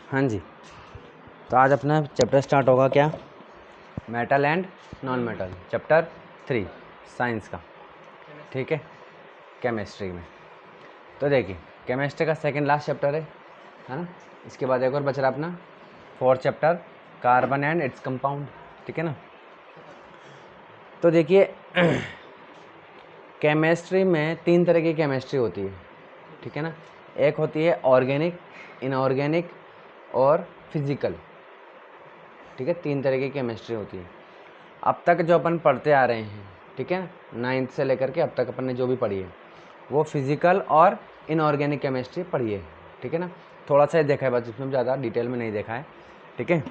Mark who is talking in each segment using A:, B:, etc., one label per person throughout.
A: हाँ जी, तो आज अपना चैप्टर स्टार्ट होगा क्या, metal and non metal, chapter 3 science का, ठीक है, केमिस्ट्री में। तो देखिए केमिस्ट्री का सेकंड लास्ट चैप्टर है ना। इसके बाद एक और बच रहा अपना 4th chapter, carbon and its compound, ठीक है ना। तो देखिए केमिस्ट्री में 3 तरह की केमिस्ट्री होती है, ठीक है ना। एक होती है ऑर्गेनिक, इनऑर्गेनिक और फिजिकल, ठीक है। 3 तरह की केमिस्ट्री होती है। अब तक जो अपन पढ़ते आ रहे हैं, ठीक है, 9th से लेकर के अब तक अपन ने जो भी पढ़ी है वो फिजिकल और इनऑर्गेनिक केमिस्ट्री पढ़ी है, ठीक है ना। थोड़ा सा ही देखा है बस, इसमें ज़्यादा डिटेल में नहीं देखा है, ठीक है।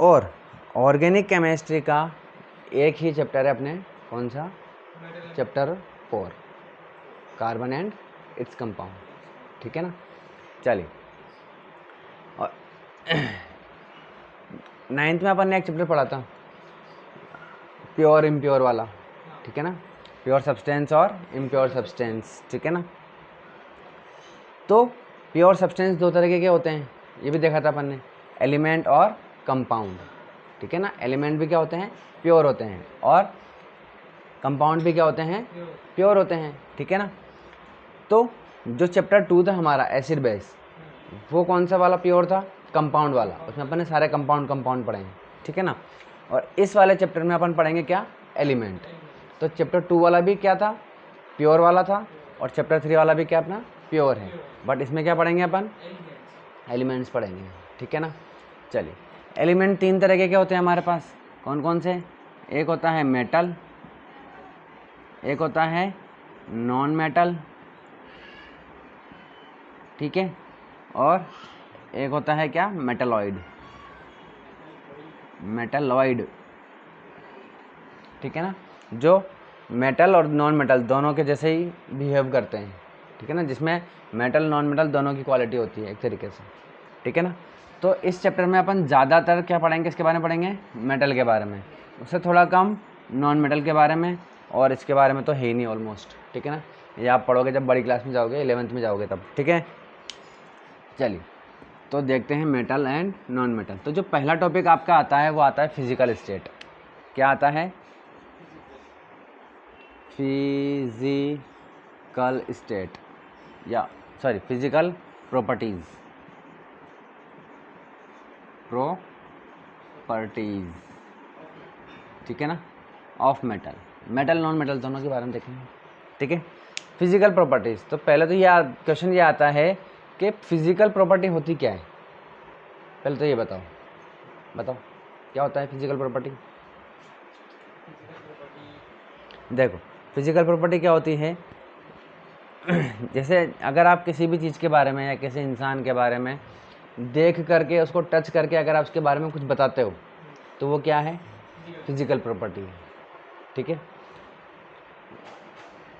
A: और ऑर्गेनिक केमिस्ट्री का एक ही चैप्टर है अपने, कौन सा, chapter 4 carbon and its compound, ठीक है ना। चलिए, और 9th में अपन ने एक चैप्टर पढ़ा था प्योर इम्प्योर वाला, ठीक है ना, प्योर सब्सटेंस और इम्प्योर सब्सटेंस, ठीक है ना। तो प्योर सब्सटेंस 2 तरह के होते हैं, ये भी देखा था अपन ने, एलिमेंट और कंपाउंड, ठीक है ना। एलिमेंट भी क्या होते हैं, प्योर होते हैं, और कंपाउंड भी क्या होते हैं, प्योर होते हैं, ठीक है ना। तो जो चैप्टर 2 था हमारा एसिड बेस, वो कौन सा वाला प्योर था, कंपाउंड वाला, उसमें अपन ने सारे कंपाउंड पढ़े हैं, ठीक है ना। और इस वाले चैप्टर में अपन पढ़ेंगे क्या, एलिमेंट। तो चैप्टर 2 वाला भी क्या था, प्योर वाला था, और चैप्टर 3 वाला भी क्या अपना प्योर है, बट इसमें क्या पढ़ेंगे अपन, एलिमेंट्स पढ़ेंगे, ठीक है ना। चलिए, एलिमेंट 3 तरह के क्या होते हैं हमारे पास, कौन कौन से, एक होता है मेटल, एक होता है नॉन मेटल, ठीक है, और एक होता है क्या, मेटलॉइड, ठीक है ना। जो मेटल और नॉन मेटल दोनों के जैसे ही बिहेव करते हैं, ठीक है ना, जिसमें मेटल नॉन मेटल दोनों की क्वालिटी होती है एक तरीके से, ठीक है ना। तो इस चैप्टर में अपन ज़्यादातर क्या पढ़ेंगे, इसके बारे में पढ़ेंगे, मेटल के बारे में, उससे थोड़ा कम नॉन मेटल के बारे में, और इसके बारे में तो है ही नहीं ऑलमोस्ट, ठीक है ना। ये आप पढ़ोगे जब बड़ी क्लास में जाओगे, 11th में जाओगे तब, ठीक है। चलिए, तो देखते हैं मेटल एंड नॉन मेटल। तो जो पहला टॉपिक आपका आता है वो आता है फिजिकल स्टेट। क्या आता है, फिजिकल स्टेट, या सॉरी फिजिकल प्रॉपर्टीज, ठीक है ना, of metal, metal non metal दोनों के बारे में देखेंगे, ठीक है। फिजिकल प्रॉपर्टीज, तो पहले तो ये क्वेश्चन ये आता है कि फिजिकल प्रॉपर्टी होती क्या है। पहले तो ये बताओ क्या होता है फिजिकल प्रॉपर्टी। देखो फिजिकल प्रॉपर्टी क्या होती है, जैसे अगर आप किसी भी चीज़ के बारे में या किसी इंसान के बारे में देख करके, उसको टच करके अगर आप उसके बारे में कुछ बताते हो, तो वो क्या है, फिजिकल प्रॉपर्टी है, ठीक है।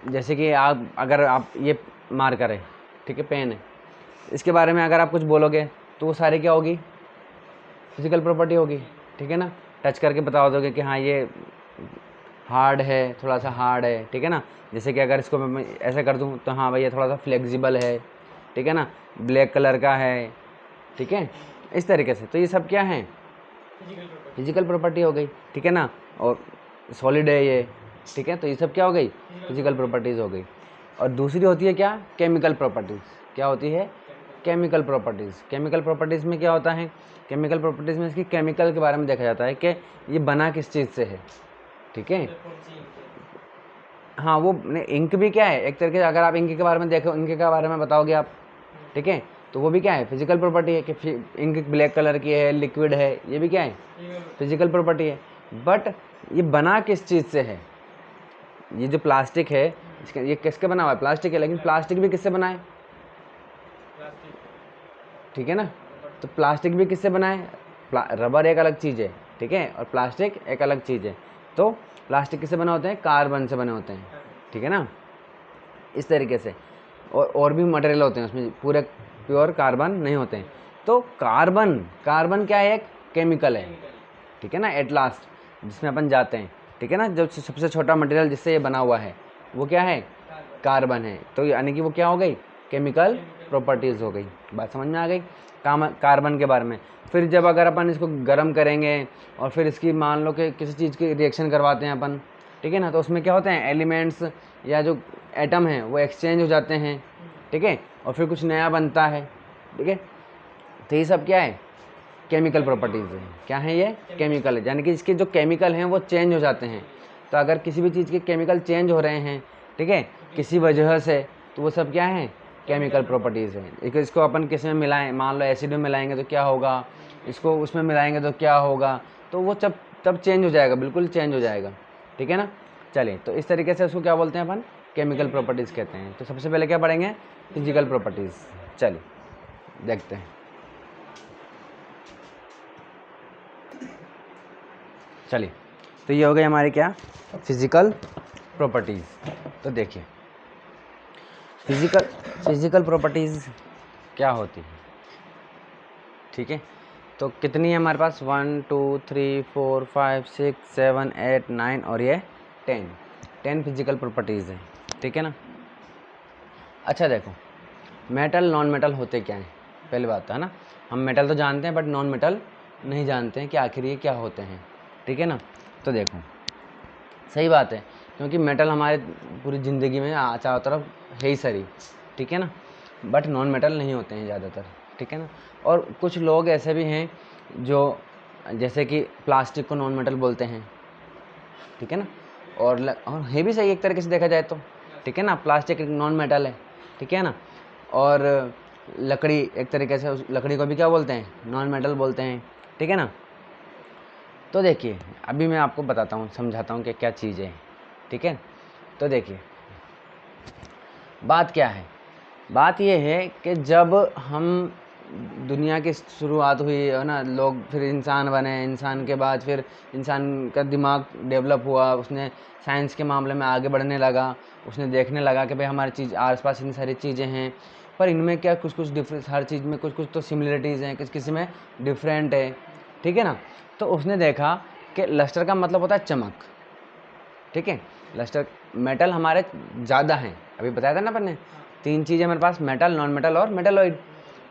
A: जैसे कि अगर आप ये मार्कर है, ठीक है, पेन है, इसके बारे में अगर आप कुछ बोलोगे तो वो सारी क्या होगी, फिजिकल प्रॉपर्टी होगी, ठीक है ना। टच करके बता दोगे कि हाँ ये हार्ड है, थोड़ा सा हार्ड है, ठीक है ना। जैसे कि अगर इसको मैं ऐसे कर दूँ तो हाँ भाई ये थोड़ा सा फ्लेक्सिबल है, ठीक है ना, ब्लैक कलर का है, ठीक है, इस तरीके से। तो ये सब क्या है, फिजिकल प्रॉपर्टी हो गई, ठीक है ना। और सॉलिड है ये, ठीक है, तो ये सब क्या हो गई, फिजिकल प्रॉपर्टीज़ हो गई। और दूसरी होती है क्या, केमिकल प्रॉपर्टीज़। क्या होती है, केमिकल प्रॉपर्टीज़। केमिकल प्रॉपर्टीज़ में क्या होता है, केमिकल प्रॉपर्टीज़ में इसकी केमिकल के बारे में देखा जाता है कि ये बना किस चीज़ से है, ठीक है। हाँ वो इंक भी क्या है एक तरीके से, अगर आप इंक के बारे में देखो, इंक के बारे में बताओगे आप, ठीक है, तो वो भी क्या है, फिजिकल प्रॉपर्टी है कि इंक ब्लैक कलर की है, लिक्विड है, ये भी क्या है, फिजिकल प्रॉपर्टी है। बट ये बना किस चीज़ से है, ये जो प्लास्टिक है इसके, ये किसके बना हुआ है, प्लास्टिक है, लेकिन प्लास्टिक भी किससे बना है, ठीक है ना। तो प्लास्टिक भी किससे बना है, रबर एक अलग चीज़ है, ठीक है, और प्लास्टिक एक अलग चीज़ है। तो प्लास्टिक किससे बना होते हैं, कार्बन से बने होते हैं, ठीक है ना, इस तरीके से। और भी मटेरियल होते हैं उसमें, पूरे प्योर कार्बन नहीं होते हैं। तो कार्बन क्या है, एक केमिकल है, ठीक है ना, एट लास्ट जिसमें अपन जाते हैं, ठीक है ना, जो सबसे छोटा मटेरियल जिससे ये बना हुआ है वो क्या है, कार्बन है। तो यानी कि वो क्या हो गई, केमिकल प्रॉपर्टीज़ हो गई। बात समझ में आ गई कार्बन के बारे में। फिर जब अगर अपन इसको गर्म करेंगे और फिर इसकी मान लो कि किसी चीज़ की रिएक्शन करवाते हैं अपन, ठीक है ना, तो उसमें क्या होते हैं, एलिमेंट्स या जो एटम हैं वो एक्सचेंज हो जाते हैं, ठीक है, और फिर कुछ नया बनता है, ठीक है। तो ये सब क्या है, केमिकल प्रॉपर्टीज़ है। क्या है ये, केमिकल है, यानी कि इसके जो केमिकल हैं वो चेंज हो जाते हैं। तो अगर किसी भी चीज़ के केमिकल चेंज हो रहे हैं, ठीक है, किसी वजह से, तो वो सब क्या है, केमिकल प्रॉपर्टीज़ है। इसको अपन किस में मिलाएं, मान लो एसिड में मिलाएंगे तो क्या होगा, इसको उसमें मिलाएंगे तो क्या होगा, तो वो तब चेंज हो जाएगा, बिल्कुल चेंज हो जाएगा, ठीक है ना। चलिए, तो इस तरीके से उसको क्या बोलते हैं अपन, केमिकल प्रॉपर्टीज़ कहते हैं। तो सबसे पहले क्या पढ़ेंगे, फिजिकल प्रॉपर्टीज़। चलिए देखते हैं। चलिए, तो ये हो गई हमारी क्या, फिजिकल प्रॉपर्टीज़। तो देखिए फिजिकल प्रॉपर्टीज़ क्या होती है, ठीक है। तो कितनी है हमारे पास, 1 2 3 4 5 6 7 8 9 और ये 10 फिजिकल प्रॉपर्टीज़ हैं, ठीक है ना। अच्छा देखो, मेटल नॉन मेटल होते क्या हैं, पहली बात है ना, हम मेटल तो जानते हैं बट नॉन मेटल नहीं जानते हैं कि आखिर ये क्या होते हैं, ठीक है ना। तो देखो सही बात है, क्योंकि मेटल हमारे पूरी ज़िंदगी में चारों तरफ है ही सरी, ठीक है ना, बट नॉन मेटल नहीं होते हैं ज़्यादातर, ठीक है ना। और कुछ लोग ऐसे भी हैं जो जैसे कि प्लास्टिक को नॉन मेटल बोलते हैं, ठीक है ना, और है भी सही एक तरीके से देखा जाए तो, ठीक है ना, प्लास्टिक एक नॉन मेटल है, ठीक है ना। और लकड़ी एक तरीके से, उस लकड़ी को भी क्या बोलते हैं, नॉन मेटल बोलते हैं, ठीक है ना। तो देखिए अभी मैं आपको बताता हूँ, समझाता हूँ कि क्या चीज़ है, ठीक है। तो देखिए बात क्या है, बात ये है कि जब हम दुनिया की शुरुआत हुई है ना, लोग फिर इंसान बने, इंसान के बाद फिर इंसान का दिमाग डेवलप हुआ, उसने साइंस के मामले में आगे बढ़ने लगा, उसने देखने लगा कि भाई हमारी चीज़ आसपास इन सारी चीज़ें हैं, पर इनमें क्या कुछ कुछ डिफरेंस, हर चीज़ में कुछ कुछ तो सिमिलरिटीज़ हैं, किसी किसी में डिफरेंट है, ठीक है ना। तो उसने देखा कि लस्टर का मतलब होता है चमक, ठीक है। लस्टर मेटल हमारे ज़्यादा हैं, अभी बताया था ना अपन ने, 3 चीज़ें हमारे पास, मेटल, नॉन मेटल और मेटलॉइड।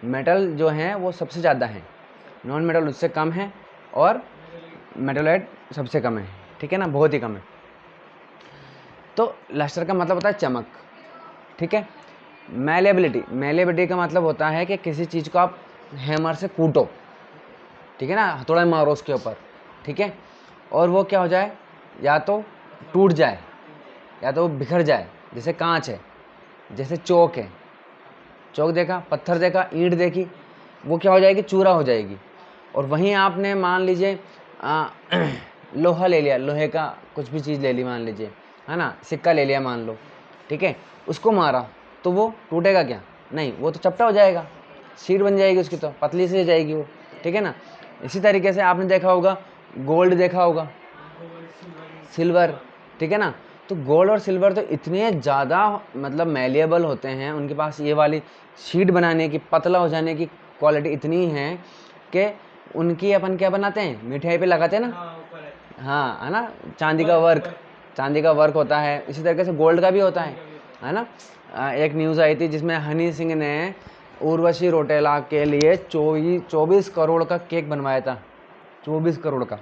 A: मेटल जो हैं वो सबसे ज़्यादा हैं, नॉन मेटल उससे कम है और मेटलॉइड सबसे कम है, ठीक है ना, बहुत ही कम है। तो लस्टर का मतलब होता है चमक, ठीक है। मेलेबिलिटी का मतलब होता है कि किसी चीज़ को आप हैमर से कूटो, ठीक है ना, हथौड़ा मारो उसके ऊपर, ठीक है, और वो क्या हो जाए, या तो टूट जाए या तो वो बिखर जाए। जैसे कांच है, जैसे चौक है, चौक देखा, पत्थर देखा, ईंट देखी, वो क्या हो जाएगी, चूरा हो जाएगी। और वहीं आपने मान लीजिए लोहा ले लिया, लोहे का कुछ भी चीज़ ले ली, मान लीजिए, है ना, सिक्का ले लिया मान लो, ठीक है, उसको मारा तो वो टूटेगा क्या, नहीं, वो तो चपटा हो जाएगा, शीट बन जाएगी उसकी, तो पतली से जाएगी वो, ठीक है ना। इसी तरीके से आपने देखा होगा, गोल्ड देखा होगा, सिल्वर, ठीक है ना। तो गोल्ड और सिल्वर तो इतने ज़्यादा मतलब मैलिएबल होते हैं, उनके पास ये वाली शीट बनाने की, पतला हो जाने की क्वालिटी इतनी है कि उनकी अपन क्या बनाते हैं, मिठाई पे लगाते हैं ना, हाँ, है ना, चांदी का वर्क होता है। इसी तरीके से गोल्ड का भी होता है ना। एक न्यूज़ आई थी जिसमें हनी सिंह ने उर्वशी रौटेला के लिए 24 करोड़ का केक बनवाया था, 24 करोड़ का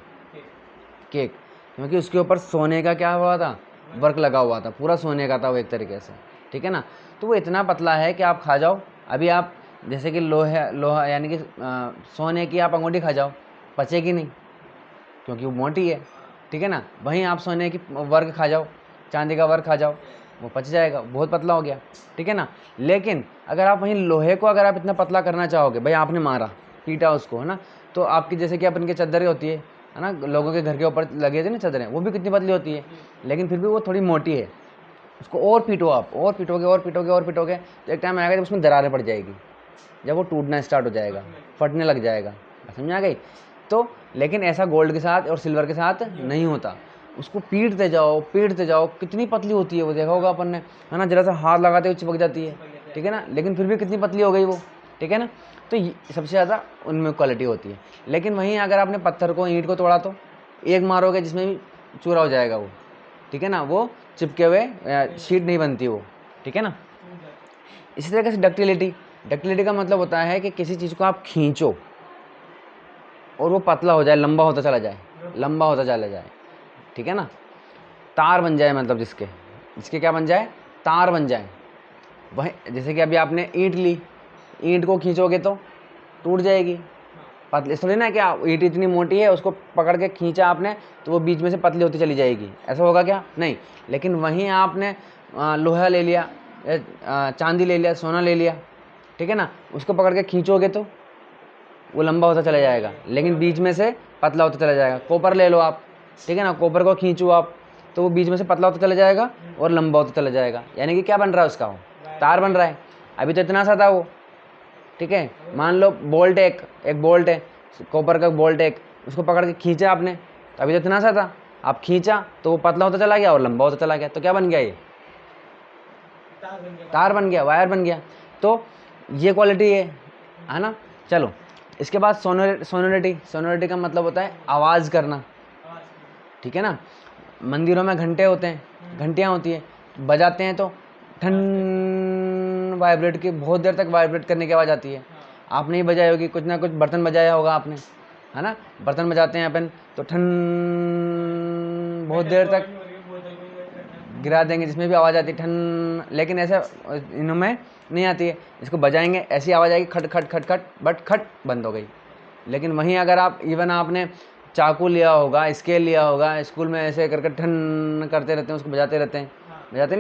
A: केक, क्योंकि उसके ऊपर सोने का क्या हुआ था, वर्क लगा हुआ था, पूरा सोने का था वो एक तरीके से, ठीक है ना। तो वो इतना पतला है कि आप खा जाओ, अभी आप जैसे कि लोहा यानी कि सोने की आप अंगूठी खा जाओ, पचेगी नहीं क्योंकि वो मोटी है, ठीक है ना। वहीं आप सोने की वर्क खा जाओ, चांदी का वर्क खा जाओ, वो पच जाएगा, बहुत पतला हो गया, ठीक है ना। लेकिन अगर आप वहीं लोहे को अगर आप इतना पतला करना चाहोगे, भाई आपने मारा, पीटा उसको, है ना, तो आपकी जैसे कि अपन की चद्दरें होती है ना, लोगों के घर के ऊपर लगे थे ना चद्दरें, वो भी कितनी पतली होती है, लेकिन फिर भी वो थोड़ी मोटी है। उसको और पीटो आप, और पीटोगे और पीटोगे और पीटोगे, तो एक टाइम आएगा जब उसमें दरारें पड़ जाएगी, जब वो टूटना स्टार्ट हो जाएगा, फटने लग जाएगा, समझ आ गई। तो लेकिन ऐसा गोल्ड के साथ और सिल्वर के साथ नहीं होता, उसको पीटते जाओ, कितनी पतली होती है वो, देखा होगा अपन ने, है ना, जरा सा हाथ लगाते हुए चिपक जाती है, ठीक है ना, लेकिन फिर भी कितनी पतली हो गई वो, ठीक है ना। तो सबसे ज़्यादा उनमें क्वालिटी होती है। लेकिन वहीं अगर आपने पत्थर को, ईंट को तोड़ा तो एक मारोगे जिसमें भी चूरा हो जाएगा वो, ठीक है ना, वो चिपके हुए शीट नहीं बनती वो, ठीक है ना। इसी तरीके से डक्टिलिटी का मतलब होता है कि किसी चीज़ को आप खींचो और वो पतला हो जाए, लंबा होता चला जाए, लंबा होता चला जाए, ठीक है ना, तार बन जाए, मतलब जिसके क्या बन जाए, तार बन जाए। वही जैसे कि अभी आपने ईंट ली, ईंट को खींचोगे तो टूट जाएगी, पतली थोड़ी ना, क्या ईंट इतनी मोटी है, उसको पकड़ के खींचा आपने तो वो बीच में से पतली होती चली जाएगी, ऐसा होगा क्या? नहीं। लेकिन वहीं आपने लोहा ले लिया, चांदी ले लिया, सोना ले लिया, ठीक है ना, उसको पकड़ के खींचोगे तो वो लंबा होता चला जाएगा, लेकिन बीच में से पतला होता चला जाएगा। कॉपर ले लो आप, ठीक है ना, कॉपर को खींचो आप तो वो बीच में से पतला होता चला जाएगा और लंबा होता चला जाएगा, यानी कि क्या बन रहा है उसका, वो तार बन रहा है। अभी तो इतना सा था वो, ठीक है। मान लो बोल्ट, एक बोल्ट है, कॉपर का बोल्ट एक, उसको पकड़ के खींचा आपने तो अभी तो इतना सा था, आप खींचा तो वो पतला होता चला गया और लंबा होता चला गया, तो क्या बन गया, ये तार बन गया, वायर बन गया। तो ये क्वालिटी है ना। चलो इसके बाद सोनोरिटी का मतलब होता है आवाज़ करना, ठीक है ना। मंदिरों में घंटे होते हैं, घंटियाँ होती है, बजाते हैं तो ठन वाइब्रेट की, बहुत देर तक वाइब्रेट करने की आवाज़ आती है। आपने ही बजाई होगी, कुछ ना कुछ बर्तन बजाया होगा आपने, है ना, बर्तन बजाते हैं अपन तो ठन बहुत देर तक गिरा देंगे, जिसमें भी आवाज़ आती है ठन, लेकिन ऐसा इनमें नहीं आती है। इसको बजाएंगे ऐसी आवाज़ आएगी खट खट खट खट, बट खट बंद हो गई। लेकिन वहीं अगर आप इवन आपने चाकू लिया होगा, स्केल लिया होगा, स्कूल में ऐसे करके ठन करते रहते हैं, उसको बजाते रहते हैं,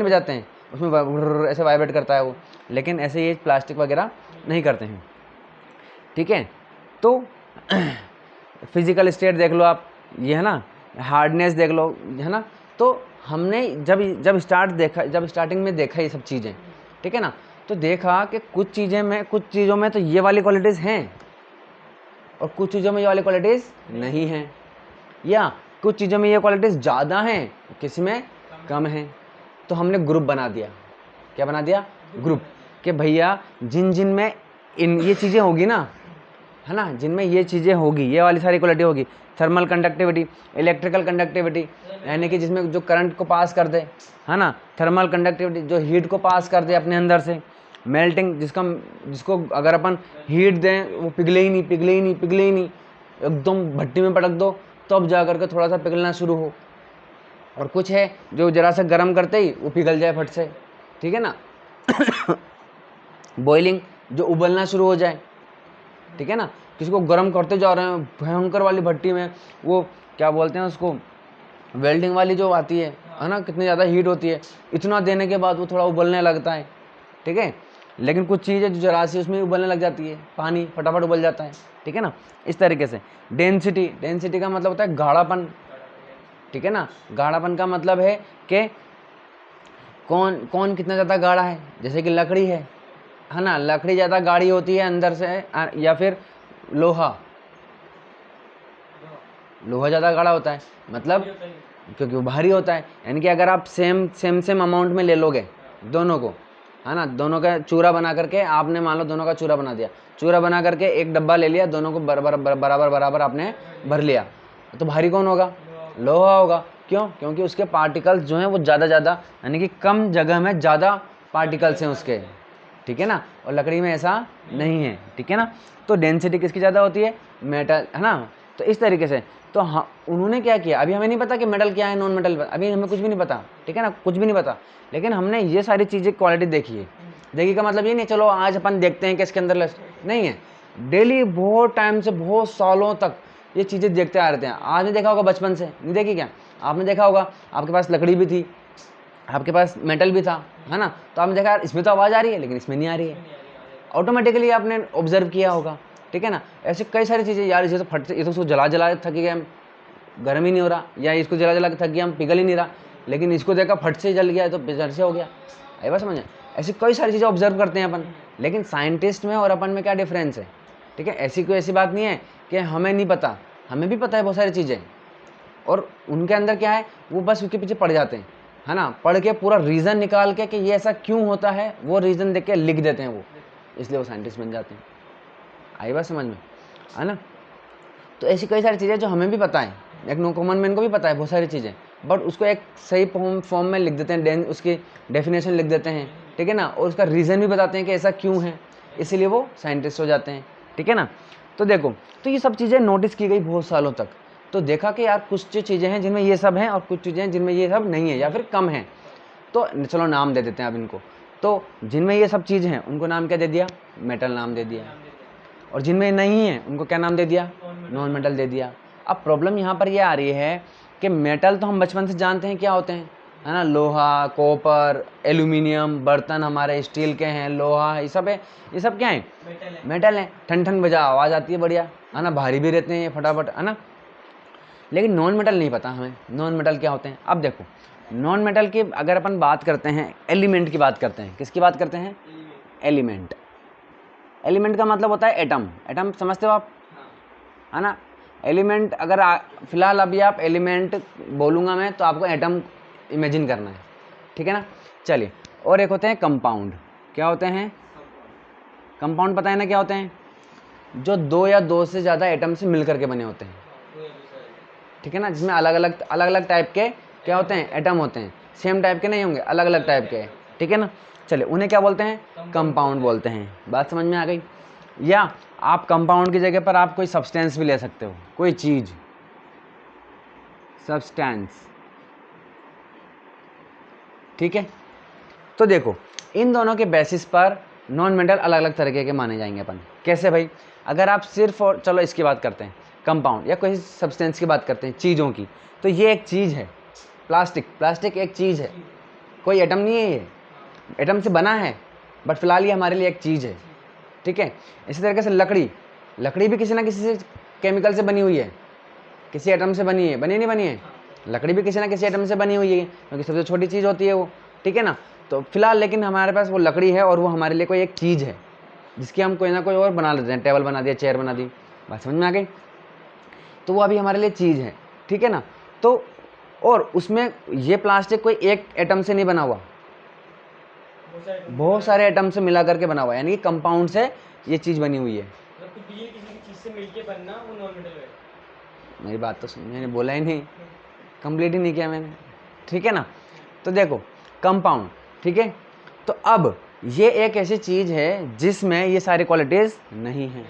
A: बजाते हैं, उसमें ऐसे वाइब्रेट करता है वो, लेकिन ऐसे ये प्लास्टिक वगैरह नहीं करते हैं, ठीक है। तो फिजिकल स्टेट देख लो आप, ये है ना, हार्डनेस देख लो, है ना। तो हमने जब स्टार्टिंग में देखा ये सब चीज़ें, ठीक है ना, तो देखा कि कुछ चीज़ों में तो ये वाली क्वालिटीज़ हैं और कुछ चीज़ों में ये वाली क्वालिटीज़ नहीं हैं, या कुछ चीज़ों में ये क्वालिटीज़ ज़्यादा हैं, किसी में कम हैं। तो हमने ग्रुप बना दिया, क्या बना दिया, ग्रुप, कि भैया जिन में ये चीज़ें होगी ना, है ना, जिनमें ये चीज़ें होगी, ये वाली सारी क्वालिटी होगी, थर्मल कंडक्टिविटी, इलेक्ट्रिकल कंडक्टिविटी, यानी कि जिसमें जो करंट को पास कर दे, है ना, थर्मल कंडक्टिविटी जो हीट को पास कर दे अपने अंदर से, मेल्टिंग जिसको अगर अपन हीट दें वो पिघले ही नहीं, एकदम भट्टी में पटक दो तब जा करके थोड़ा सा पिघलना शुरू हो। और कुछ है जो जरा सा गर्म करते ही वो पिघल जाए फट से, ठीक है ना। बॉइलिंग, जो उबलना शुरू हो जाए, ठीक है ना, किसी को गर्म करते जा रहे हैं भयंकर वाली भट्टी में, वो क्या बोलते हैं उसको, वेल्डिंग वाली जो आती है ना, कितनी ज़्यादा हीट होती है, इतना देने के बाद वो थोड़ा उबलने लगता है, ठीक है। लेकिन कुछ चीज़ें जो जरा सी उसमें उबलने लग जाती है, पानी फटाफट उबल जाता है, ठीक है ना। इस तरीके से डेंसिटी का मतलब होता है गाढ़ापन, ठीक है ना। गाढ़ापन का मतलब है कि कौन कितना ज़्यादा गाढ़ा है, जैसे कि लकड़ी है ना, लकड़ी ज़्यादा गाढ़ी होती है अंदर से, या फिर लोहा ज़्यादा गाढ़ा होता है, मतलब क्योंकि वो भारी होता है। यानी कि अगर आप सेम अमाउंट में ले लोगे दोनों को, है ना, दोनों का चूरा बना करके आपने, मान लो दोनों का चूरा बना दिया, चूरा बना करके एक डब्बा ले लिया, दोनों को बराबर आपने भर लिया, तो भारी कौन होगा, लोहा होगा। क्यों? क्योंकि उसके पार्टिकल्स जो हैं वो ज़्यादा यानी कि कम जगह में ज़्यादा पार्टिकल्स हैं उसके, ठीक है ना, और लकड़ी में ऐसा नहीं है, ठीक है ना। तो डेंसिटी किसकी ज़्यादा होती है, मेटल, है ना। तो इस तरीके से तो हाँ, उन्होंने क्या किया, अभी हमें नहीं पता कि मेटल क्या है, नॉन मेटल, अभी हमें कुछ भी नहीं पता, ठीक है ना, कुछ भी नहीं पता, लेकिन हमने ये सारी चीज़ें क्वालिटी देखी है। देखी का मतलब ये नहीं चलो आज अपन देखते हैं कि इसके अंदर नहीं है, डेली बहुत टाइम से, बहुत सालों तक ये चीज़ें देखते आ रहे हैं। आज नहीं देखा होगा, बचपन से नहीं देखी क्या, आपने देखा होगा, आपके पास लकड़ी भी थी, आपके पास मेटल भी था, है ना, तो आपने देखा यार इसमें तो आवाज़ आ रही है लेकिन इसमें नहीं आ रही है, ऑटोमेटिकली आपने ऑब्जर्व किया होगा, ठीक है ना। ऐसे कई सारी चीज़ें, यार इसे तो फट से, ये तो उसको जला थक गए हम, गर्म ही नहीं हो रहा, या इसको जला के थक गया हम, पिघल ही नहीं रहा, लेकिन इसको देखा फट से जल गया तो बेजार से हो गया, आई बात समझ। ऐसी कई सारी चीज़ें ऑब्जर्व करते हैं अपन, लेकिन साइंटिस्ट में और अपन में क्या डिफरेंस है, ठीक है। ऐसी कोई ऐसी बात नहीं है कि हमें नहीं पता, हमें भी पता है बहुत सारी चीज़ें, और उनके अंदर क्या है, वो बस उसके पीछे पड़ जाते हैं, है ना, पढ़ के पूरा रीज़न निकाल के कि ये ऐसा क्यों होता है, वो रीज़न देख के लिख देते हैं वो, इसलिए वो साइंटिस्ट बन जाते हैं। आई बात समझ में, है ना। तो ऐसी कई सारी चीज़ें जो हमें भी पता है, एक नो कॉमन मैन को भी पता है बहुत सारी चीज़ें, बट उसको एक सही फॉर्म में लिख देते हैं, उसकी डेफिनेशन लिख देते हैं, ठीक है ना, और उसका रीज़न भी बताते हैं कि ऐसा क्यों है, इसीलिए वो साइंटिस्ट हो जाते हैं, ठीक है ना। तो देखो, तो ये सब चीज़ें नोटिस की गई बहुत सालों तक, तो देखा कि यार कुछ चीज़ें हैं जिनमें ये सब हैं और कुछ चीज़ें हैं जिनमें ये सब नहीं है या फिर कम है, तो चलो नाम दे देते हैं अब इनको। तो जिनमें ये सब चीज़ हैं उनको नाम क्या दे दिया, मेटल नाम दे दिया, और जिनमें नहीं है उनको क्या नाम दे दिया, नॉन मेटल दे दिया। अब प्रॉब्लम यहाँ पर ये आ रही है कि मेटल तो हम बचपन से जानते हैं क्या होते हैं, है ना, लोहा, कॉपर, एल्यूमिनियम, बर्तन हमारे स्टील के हैं, लोहा, ये सब है, ये सब क्या है, मेटल है। ठन ठन बजा आवाज़ आती है बढ़िया, है ना, भारी भी रहते हैं ये फटाफट, है ना। लेकिन नॉन मेटल नहीं पता हमें, नॉन मेटल क्या होते हैं। अब देखो, नॉन मेटल की अगर अपन बात करते हैं, एलिमेंट की बात करते हैं, किसकी बात करते हैं, एलिमेंट। एलिमेंट का मतलब होता है एटम, एटम समझते हो आप, है ना। एलिमेंट अगर फिलहाल अभी आप एलिमेंट बोलूँगा मैं तो आपको एटम इमेजिन करना है, ठीक है ना। चलिए, और एक होते हैं कंपाउंड। क्या होते हैं, कंपाउंड पता है ना क्या होते हैं, जो 2 या 2 से ज़्यादा एटम से मिल करके बने होते हैं, ठीक है ना, जिसमें अलग अलग टाइप के क्या होते हैं, एटम होते हैं, सेम टाइप के नहीं होंगे, अलग अलग टाइप के, ठीक है ना। चलिए, उन्हें क्या बोलते हैं, कंपाउंड बोलते हैं। बात समझ में आ गई। या आप कंपाउंड की जगह पर आप कोई सब्सटेंस भी ले सकते हो, कोई चीज, सब्सटेंस, ठीक है। तो देखो, इन दोनों के बेसिस पर नॉन मेटल अलग अलग तरीके के माने जाएंगे अपन। कैसे भाई, अगर आप सिर्फ, और चलो इसकी बात करते हैं, कंपाउंड या कोई सब्सटेंस की बात करते हैं, चीज़ों की, तो ये एक चीज़ है, प्लास्टिक, प्लास्टिक एक चीज़ है, कोई एटम नहीं है, ये एटम से बना है, बट फिलहाल ये हमारे लिए एक चीज़ है, ठीक है। इसी तरीके से लकड़ी, लकड़ी भी किसी ना किसी से केमिकल से बनी हुई है, किसी एटम से बनी है, बनी नहीं बनी है, लकड़ी भी किसी ना किसी एटम से बनी हुई है, क्योंकि सबसे छोटी चीज़ होती है वो, ठीक है ना। तो फिलहाल लेकिन हमारे पास वो लकड़ी है और वो हमारे लिए कोई एक चीज़ है जिसकी हम कोई ना कोई और बना लेते हैं, टेबल बना दिया, चेयर बना दी, बात समझ में आ गई। तो वो अभी हमारे लिए चीज़ है, ठीक है ना। तो और उसमें ये प्लास्टिक कोई एक एटम से नहीं बना हुआ, बहुत सारे एटम से मिला करके बना हुआ है, यानी कि कंपाउंड से ये चीज़ बनी हुई है।
B: किसी चीज से मिलके बनना वो नॉन मेटल है।
A: मेरी बात तो सुन, मैंने बोला ही नहीं, कंप्लीट ही नहीं किया मैंने, ठीक है ना। तो देखो, कंपाउंड, ठीक है। तो अब ये एक ऐसी चीज़ है जिसमें ये सारी क्वालिटीज़ नहीं है,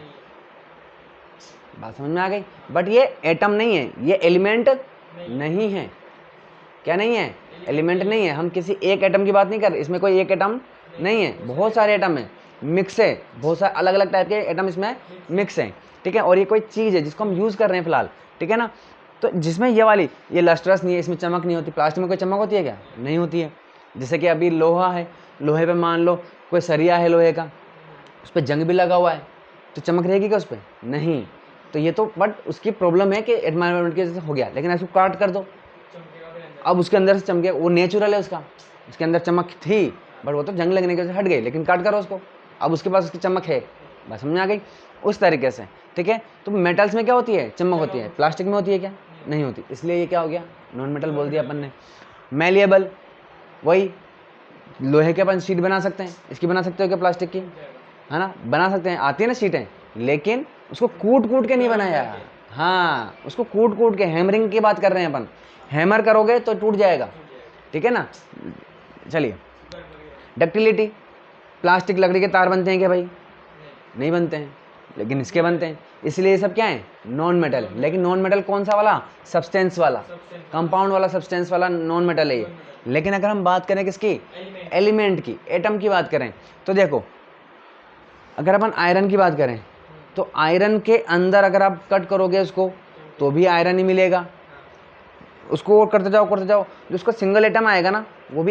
A: बात समझ में आ गई। बट ये एटम नहीं है, ये एलिमेंट नहीं है, क्या नहीं है, एलिमेंट नहीं है। हम किसी एक एटम की बात नहीं कर रहे, इसमें कोई एक एटम नहीं है, बहुत सारे एटम है, मिक्स है, बहुत सारे अलग अलग टाइप के एटम इसमें मिक्स हैं, ठीक है। और ये कोई चीज़ है जिसको हम यूज़ कर रहे हैं फिलहाल, ठीक है ना। तो जिसमें ये वाली, ये लस्ट्रस नहीं है, इसमें चमक नहीं होती, प्लास्टिक में कोई चमक होती है क्या, नहीं होती है। जैसे कि अभी लोहा है, लोहे पे मान लो कोई सरिया है लोहे का, उस पर जंग भी लगा हुआ है, तो चमक रहेगी क्या उस पर, नहीं। तो ये तो बट उसकी प्रॉब्लम है कि एनवायरनमेंट की वजह से हो गया, लेकिन इसको काट कर दो, अब उसके अंदर से चमके, वो नेचुरल है उसका, उसके अंदर चमक थी, बट वो तो जंग लगने की वजह से हट गई, लेकिन काट करो उसको, अब उसके पास उसकी चमक है, बस समझ में आ गई, उस तरीके से, ठीक है। तो मेटल्स में क्या होती है, चमक होती है, प्लास्टिक में होती है क्या, नहीं होती, इसलिए ये क्या हो गया, नॉन मेटल बोल दिया अपन ने। मैलिएबल, वही लोहे के अपन शीट बना सकते हैं, इसकी बना सकते हो क्या, प्लास्टिक की, है ना, बना सकते हैं, आती है ना शीटें, लेकिन उसको कूट कूट के नहीं बनाया, हाँ, उसको कूट कूट के, हैमरिंग की बात कर रहे हैं अपन, हैमर करोगे तो टूट जाएगा, ठीक है ना। चलिए, डक्टिलिटी, प्लास्टिक लकड़ी के तार बनते हैं क्या भाई, नहीं बनते हैं, लेकिन इसके बनते हैं, इसलिए ये सब क्या है, नॉन मेटल है। लेकिन नॉन मेटल कौन सा वाला, सब्सटेंस वाला, कंपाउंड वाला, सब्सटेंस वाला नॉन मेटल है ये। लेकिन अगर हम बात करें किसकी, एलिमेंट की, एटम की बात करें, तो देखो, अगर अपन आयरन की बात करें, तो आयरन के अंदर अगर आप कट करोगे उसको तो भी आयरन ही मिलेगा, उसको और करते जाओ, जो उसका सिंगल एटम आएगा ना, वो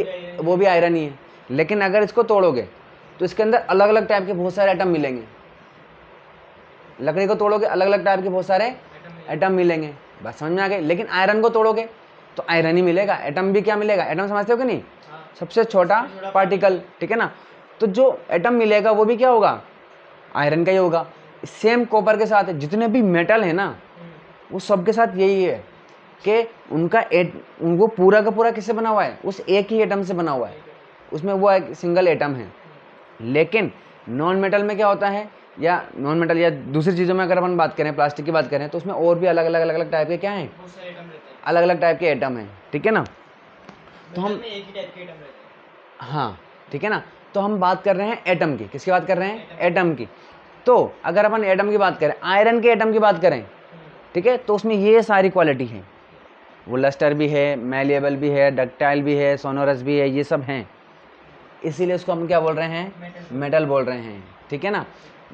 A: भी आयरन ही है। लेकिन अगर इसको तोड़ोगे तो इसके अंदर अलग अलग टाइप के बहुत सारे एटम मिलेंगे, लकड़ी को तोड़ोगे अलग अलग टाइप के बहुत सारे एटम मिलेंगे, बस समझ में आ गए। लेकिन आयरन को तोड़ोगे तो आयरन ही मिलेगा, एटम भी क्या मिलेगा, एटम समझते हो कि नहीं, सबसे छोटा पार्टिकल, ठीक है ना। तो जो एटम मिलेगा वो भी क्या होगा, आयरन का ही होगा। सेम कॉपर के साथ जितने भी मेटल है ना, वो सब के साथ यही है कि उनको पूरा का पूरा किससे बना हुआ है, उस एक ही एटम से बना हुआ है, उसमें वो एक सिंगल एटम है। लेकिन नॉन मेटल में क्या होता है, या नॉन मेटल या दूसरी चीज़ों में अगर अपन बात करें, प्लास्टिक की बात करें, तो उसमें और भी अलग अलग टाइप के क्या हैं, अलग अलग टाइप के एटम हैं, ठीक है ना। तो हम
B: एक ही टाइप के एटम रहते हैं,
A: हाँ, ठीक है ना। तो हम बात कर रहे हैं एटम की। किसकी बात कर रहे हैं? एटम की। तो अगर अपन एटम की बात करें, आयरन के एटम की बात करें, ठीक है, तो उसमें ये सारी क्वालिटी है, वो लस्टर भी है, मैलिएबल भी है, डक्टाइल भी है, सोनोरस भी है, ये सब हैं, इसीलिए उसको हम क्या बोल रहे हैं? मेटल बोल रहे हैं, ठीक है ना।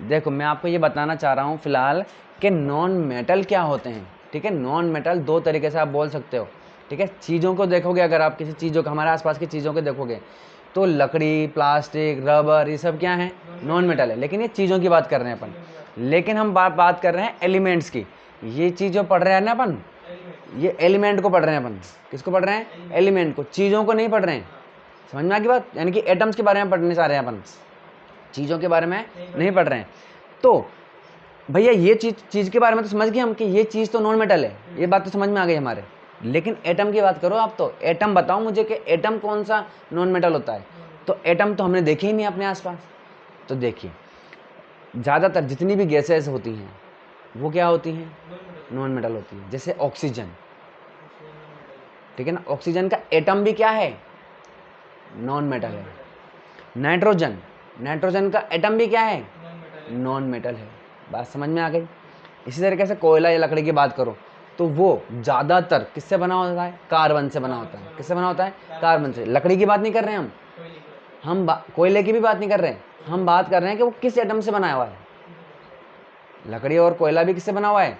A: देखो मैं आपको ये बताना चाह रहा हूँ फिलहाल कि नॉन मेटल क्या होते हैं, ठीक है। नॉन मेटल दो तरीके से आप बोल सकते हो, ठीक है। चीज़ों को देखोगे, अगर आप किसी चीज़ों को, हमारे आसपास की चीज़ों को देखोगे तो लकड़ी, प्लास्टिक, रबर, ये सब क्या है? नॉन मेटल है। लेकिन ये चीज़ों की बात कर रहे हैं अपन, लेकिन हम बात कर रहे हैं एलिमेंट्स की। ये चीज़ जो पढ़ रहे हैं ना अपन, ये एलिमेंट को पढ़ रहे हैं अपन। किसको पढ़ रहे हैं? एलिमेंट को, चीज़ों को नहीं पढ़ रहे हैं। समझ में आ गई बात? यानी कि एटम्स के बारे में पढ़ने चाह रहे हैं अपन, चीज़ों के बारे में नहीं पढ़ रहे हैं। तो भैया ये चीज़ के बारे में तो समझ गए हम कि ये चीज़ तो नॉन मेटल है, ये बात तो समझ में आ गई हमारे। लेकिन एटम की बात करो आप, तो एटम बताओ मुझे कि एटम कौन सा नॉन मेटल होता है। तो एटम तो हमने देखे ही नहीं अपने आसपास। तो देखिए, ज़्यादातर जितनी भी गैसेस होती हैं वो क्या होती हैं? नॉन मेटल होती है। जैसे ऑक्सीजन, ठीक है ना, ऑक्सीजन का एटम भी क्या है? नॉन मेटल है। नाइट्रोजन, नाइट्रोजन का एटम भी क्या है? नॉन मेटल है। बात समझ में आ गई? इसी तरीके से कोयला या लकड़ी की बात करो तो वो ज़्यादातर किससे बना होता है? कार्बन से बना होता है। किससे बना होता है? कार्बन से। लकड़ी की बात नहीं कर रहे हैं हम कोयले की भी बात नहीं कर रहे हैं, हम बात कर रहे हैं कि वो किस एटम से बना हुआ है। लकड़ी और कोयला भी किससे बना हुआ है?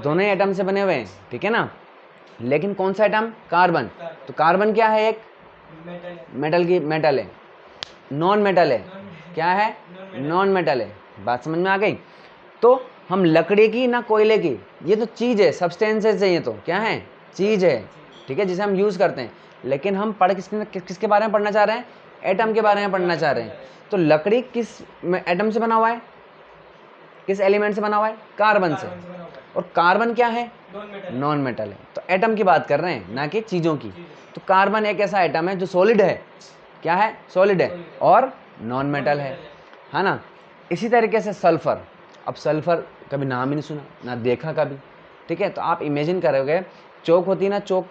A: दोनों ही एटम से बने हुए हैं, ठीक है ना। लेकिन कौन सा एटम? कार्बन। तो कार्बन क्या है? एक मेटल है, नॉन मेटल है। क्या है? नॉन मेटल है। बात समझ में आ गई? तो हम लकड़ी की ना कोयले की, ये तो चीज़ है, सब्सटेंसेस है, ये तो क्या है? चीज़ है, ठीक है, जिसे हम यूज़ करते हैं। लेकिन हम पढ़ किसके बारे में पढ़ना चाह रहे हैं? एटम के बारे में पढ़ना चाह रहे हैं। तो लकड़ी किस एटम से बना हुआ है? किस एलिमेंट से बना हुआ है? कार्बन से। और कार्बन क्या है? नॉन मेटल है। तो एटम की बात कर रहे हैं, ना कि चीज़ों की। तो कार्बन एक ऐसा एटम है जो सॉलिड है। क्या है? सॉलिड है और नॉन मेटल है ना। इसी तरीके से सल्फर, अब सल्फर कभी नाम ही नहीं सुना, ना देखा कभी, ठीक है। तो आप इमेजिन करोगे, चौक होती है ना, चौक,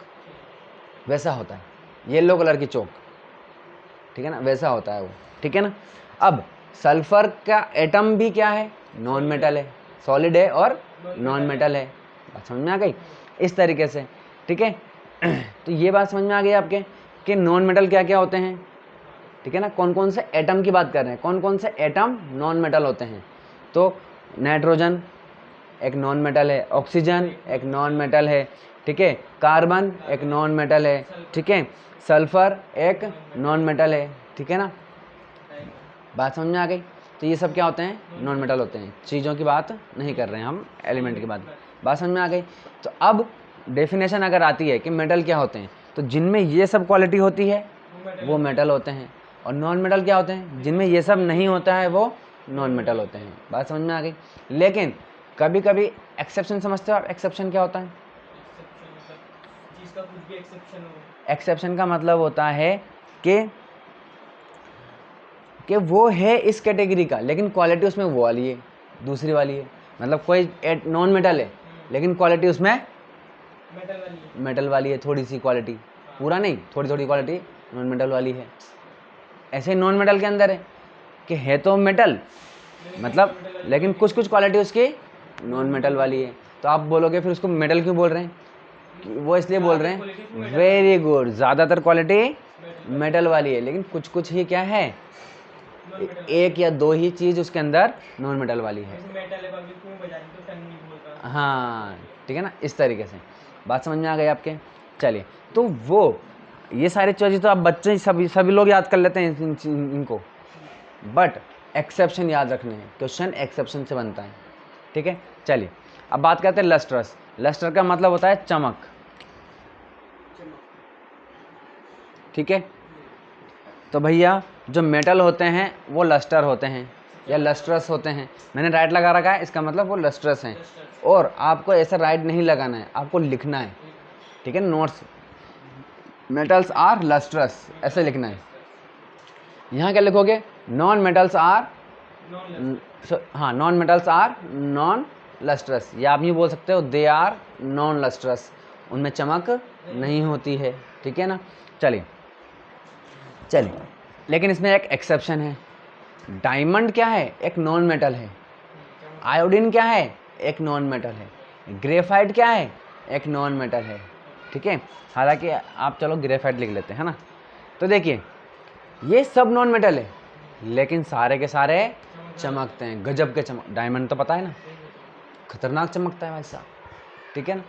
A: वैसा होता है, येलो कलर की चौक, ठीक है ना, वैसा होता है वो, ठीक है ना। अब सल्फर का एटम भी क्या है? नॉन मेटल है, सॉलिड है और नॉन मेटल है। बात समझ में आ गई? इस तरीके से, ठीक है। तो ये बात समझ में आ गई आपके कि नॉन मेटल क्या क्या होते हैं, ठीक है ना। कौन कौन से एटम की बात कर रहे हैं, कौन कौन से एटम नॉन मेटल होते हैं। तो नाइट्रोजन एक नॉन मेटल है, ऑक्सीजन एक नॉन मेटल है, ठीक है, कार्बन एक नॉन मेटल है, ठीक है, सल्फर एक नॉन मेटल है, ठीक है ना। बात समझ में आ गई? तो ये सब क्या होते हैं? नॉन मेटल होते हैं। चीज़ों की बात नहीं कर रहे हैं हम, एलिमेंट की बात समझ में आ गई? तो अब डेफिनेशन अगर आती है कि मेटल क्या होते हैं, तो जिनमें ये सब क्वालिटी होती है वो मेटल होते हैं। और नॉन मेटल क्या होते हैं? जिनमें ये सब नहीं होता है वो नॉन मेटल होते हैं। बात समझ में आ गई? लेकिन कभी कभी एक्सेप्शन समझते हो आप? एक्सेप्शन क्या होता है? एक्सेप्शन का मतलब होता है कि वो है इस कैटेगरी का, लेकिन क्वालिटी उसमें वो वाली है, दूसरी वाली है। मतलब कोई नॉन मेटल है लेकिन क्वालिटी उसमें मेटल वाली है, थोड़ी सी क्वालिटी, पूरा नहीं, थोड़ी थोड़ी क्वालिटी नॉन मेटल वाली है। ऐसे नॉन मेटल के अंदर है कि है तो मेटल मतलब, लेकिन कुछ कुछ क्वालिटी उसकी नॉन मेटल वाली है। तो आप बोलोगे फिर उसको मेटल क्यों बोल रहे हैं? वो इसलिए बोल रहे हैं, वेरी गुड, ज़्यादातर क्वालिटी मेटल वाली है, लेकिन कुछ कुछ ही क्या है, एक या दो ही चीज़ उसके अंदर नॉन मेटल वाली है। हाँ, ठीक है ना, इस तरीके से। बात समझ में आ गई आपके? चलिए, तो वो ये सारी चीज़ें तो आप बच्चे सभी लोग याद कर लेते हैं इनको, बट एक्सेप्शन याद रखने हैं। क्वेश्चन एक्सेप्शन से बनता है, ठीक है। चलिए, अब बात करते हैं लस्ट्रस। लस्टर का मतलब होता है चमक, ठीक है। तो भैया जो मेटल होते हैं वो लस्टर होते हैं या लस्ट्रस होते हैं। मैंने राइट लगा रखा है, इसका मतलब वो लस्ट्रस हैं। और आपको ऐसा राइट नहीं लगाना है, आपको लिखना है, ठीक है, नोट्स, मेटल्स आर लस्ट्रस ऐसे लिखना है। यहाँ क्या लिखोगे? नॉन मेटल्स आर, हाँ, non metals are non lustrous, या आप ये बोल सकते हो दे आर नॉन लस्ट्रस, उनमें चमक नहीं होती है, ठीक है ना। चलिए चलिए, लेकिन इसमें एक एक्सेप्शन है। डायमंड क्या है? एक नॉन मेटल है। आयोडीन क्या है? एक नॉन मेटल है। ग्रेफाइट क्या है? एक नॉन मेटल है। ठीक है, हालांकि आप चलो ग्रेफाइट लिख लेते हैं ना। तो देखिए ये सब नॉन मेटल है, लेकिन सारे के सारे चमकते हैं, गजब के चमक। डायमंड तो पता है ना, खतरनाक चमकता है भाई साहब। ठीक है ना,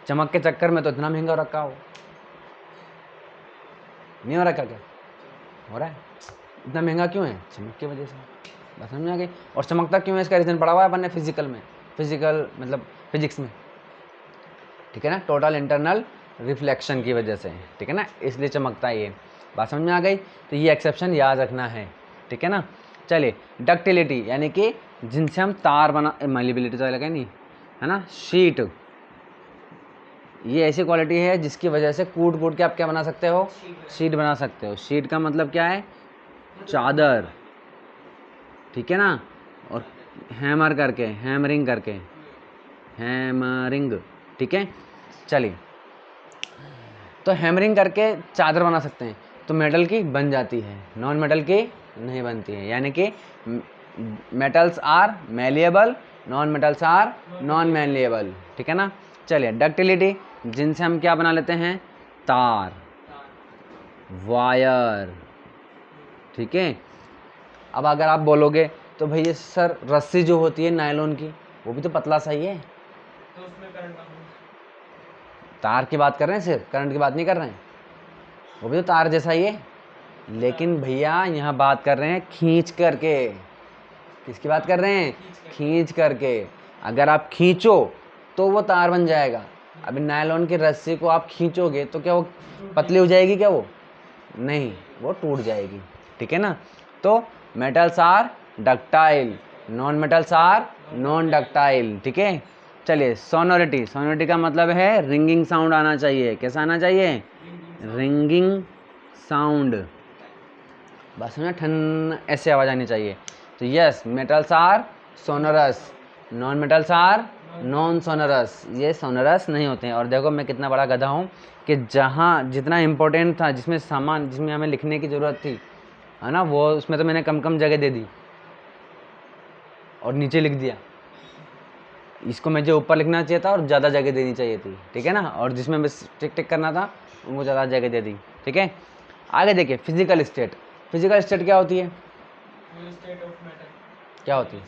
A: चमक के चक्कर में तो इतना महंगा रखा हो, नहीं हो रखा क्या? हो रहा है। इतना महंगा क्यों है? चमक की वजह से। बस समझ में आ गई। और चमकता क्यों है इसका रीज़न पढ़ा हुआ है अपन ने फिजिकल में, फिजिकल मतलब फिजिक्स में। ठीक है ना, टोटल इंटरनल रिफ्लेक्शन की वजह से, ठीक है ना, इसलिए चमकता है ये। बात समझ में आ गई। तो ये एक्सेप्शन याद रखना है। ठीक है ना। चलिए, डक्टिलिटी यानी कि जिनसे हम तार बना, मेलिबिलिटी तो लगा नहीं है ना, शीट, ये ऐसी क्वालिटी है जिसकी वजह से कूट कूट के आप क्या बना सकते हो? शीट बना सकते हो। शीट का मतलब क्या है? चादर। ठीक है ना। और हैमर करके, हैमरिंग करके, हैमरिंग। ठीक है, चलिए, तो हैमरिंग करके चादर बना सकते हैं, तो मेटल की बन जाती है, नॉन मेटल की नहीं बनती है। यानी कि metals are malleable, non metals are non malleable. ठीक है ना। चलिए, डक्टिलिटी, जिनसे हम क्या बना लेते हैं? तार, वायर। ठीक है। अब अगर आप बोलोगे तो भैया सर रस्सी जो होती है नायलॉन की, वो भी तो पतला सा ही है।
B: तो उसमें करंट
A: तार की बात कर रहे हैं, सिर्फ करंट की बात नहीं कर रहे हैं, वो भी तो तार जैसा ही है। लेकिन भैया यहाँ बात कर रहे हैं खींच करके। किसकी बात कर रहे हैं? खींच करके। अगर आप खींचो तो वो तार बन जाएगा। अभी नायलॉन की रस्सी को आप खींचोगे तो क्या वो पतली हो जाएगी? क्या वो नहीं, वो टूट जाएगी। ठीक है ना। तो metals are ductile, non metals are non ductile. ठीक है। चलिए, सोनोरिटी, सोनोरिटी का मतलब है रिंगिंग साउंड आना चाहिए। कैसा आना चाहिए? Ringing sound. बस समझना, ठन ऐसे आवाज़ आनी चाहिए। तो yes, metals are sonorous, non metals are non sonorous. ये सोनरस नहीं होते हैं। और देखो मैं कितना बड़ा गधा हूँ कि जहाँ जितना इम्पोर्टेंट था, जिसमें सामान, जिसमें हमें लिखने की ज़रूरत थी, है ना, वो उसमें तो मैंने कम कम जगह दे दी और नीचे लिख दिया। इसको मुझे ऊपर लिखना चाहिए था और ज़्यादा जगह देनी चाहिए थी। ठीक है ना। और जिसमें बस टिक टिक करना था उनको ज़्यादा जगह दे दी। ठीक है। आगे देखिए, फिजिकल स्टेट। फिजिकल स्टेट क्या होती है?
B: स्टेट ऑफ मैटर
A: क्या होती है?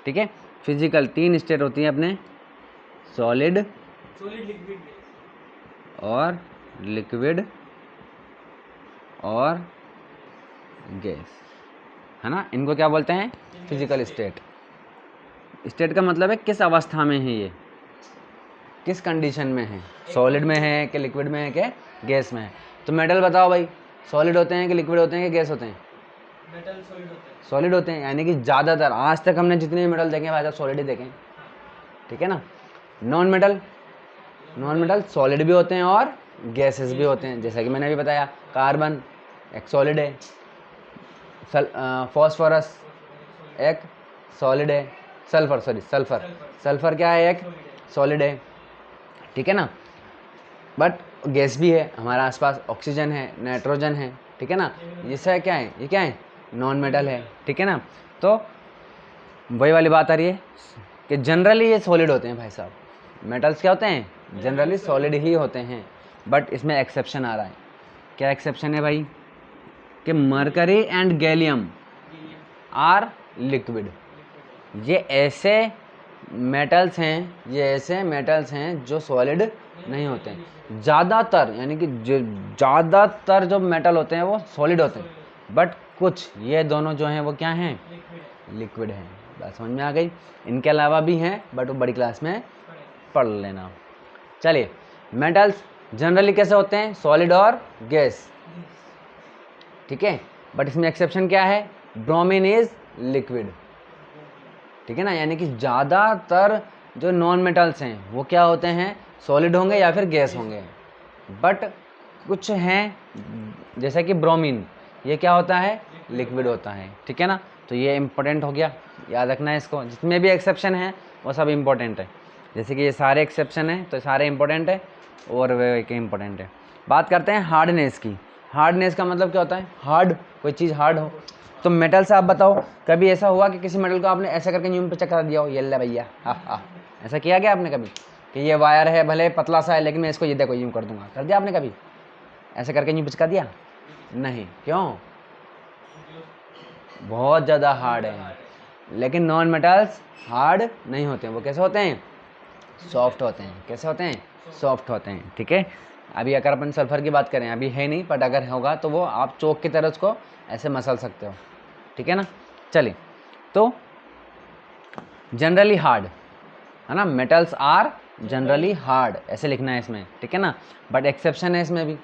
A: ठीक है, फिजिकल 3 स्टेट होती है अपने, सॉलिड,
B: सॉलिड, लिक्विड,
A: और लिक्विड, और गैस, है ना। इनको क्या बोलते हैं? Physical state. स्टेट का मतलब है किस अवस्था में है ये, किस कंडीशन में है, सॉलिड में है कि लिक्विड में है कि गैस में है। तो मेटल बताओ भाई, सॉलिड होते हैं कि लिक्विड होते हैं कि गैस होते हैं?
B: मेटल सॉलिड होता है।
A: सॉलिड होते हैं। यानी कि ज़्यादातर आज तक हमने जितने भी मेटल देखे भाई साहब सॉलिड ही देखे हैं। ठीक है ना। Non metal, non metal solid भी होते हैं और गैसेस भी होते हैं। जैसा कि मैंने अभी बताया, कार्बन एक सॉलिड है, फॉस्फोरस एक सॉलिड है, सल्फर, सॉरी सल्फर, सल्फर क्या है? एक सॉलिड है। ठीक है ना। बट गैस भी है हमारे आसपास, ऑक्सीजन है, नाइट्रोजन है। ठीक है ना। ये सब क्या है? ये क्या है? नॉन मेटल है। ठीक है ना। तो वही वाली बात आ रही है कि जनरली ये सॉलिड होते हैं भाई साहब। मेटल्स क्या होते हैं? जनरली सॉलिड ही होते हैं। बट इसमें एक्सेप्शन आ रहा है। क्या एक्सेप्शन है भाई? कि mercury and gallium are liquid. ये ऐसे मेटल्स हैं, ये ऐसे मेटल्स हैं जो सॉलिड नहीं होते हैं। ज़्यादातर, यानी कि जो ज़्यादातर जो मेटल होते हैं वो सॉलिड होते हैं, बट कुछ ये दोनों जो हैं वो क्या हैं? लिक्विड हैं। बात समझ में आ गई। इनके अलावा भी हैं बट वो बड़ी क्लास में पढ़ लेना। चलिए, मेटल्स जनरली कैसे होते हैं? सॉलिड और गैस। ठीक है। बट इसमें एक्सेप्शन क्या है? Bromine is liquid. ठीक है ना। यानी कि ज़्यादातर जो नॉन मेटल्स हैं वो क्या होते हैं? सॉलिड होंगे या फिर गैस होंगे। बट कुछ हैं जैसे कि ब्रोमीन, ये क्या होता है? लिक्विड होता है। ठीक है ना। तो ये इम्पोर्टेंट हो गया, याद रखना है इसको। जितने भी एक्सेप्शन हैं वो सब इम्पोर्टेंट है। जैसे कि ये सारे एक्सेप्शन हैं तो सारे इम्पोर्टेंट है और वे एक इम्पोर्टेंट है। बात करते हैं हार्डनेस की। हार्डनेस का मतलब क्या होता है? हार्ड, कोई चीज़ हार्ड हो। तो मेटल से आप बताओ, कभी ऐसा हुआ कि किसी मेटल को आपने ऐसा करके न्यूम पे चकरा दिया हो, ये ले भैया, हाँ, ऐसा किया गया आपने कभी कि ये वायर है भले पतला सा है लेकिन मैं इसको ये देखो यूँ कर दूंगा, कर दिया आपने कभी ऐसे करके न्यूम पे चिपका दिया? नहीं, क्यों? बहुत ज़्यादा हार्ड है। लेकिन नॉन मेटल्स हार्ड नहीं होते हैं, वो कैसे होते हैं? सॉफ्ट होते हैं। कैसे होते हैं? सॉफ्ट होते हैं। ठीक है, अभी अगर अपन सल्फर की बात करें, अभी है नहीं, बट अगर होगा तो वो आप चौक की तरह उसको ऐसे मसल सकते हो। ठीक है ना। चलिए, तो जनरली हार्ड है ना, मेटल्स आर जनरली हार्ड, ऐसे लिखना है इसमें। ठीक है ना, बट एक्सेप्शन है इसमें भी,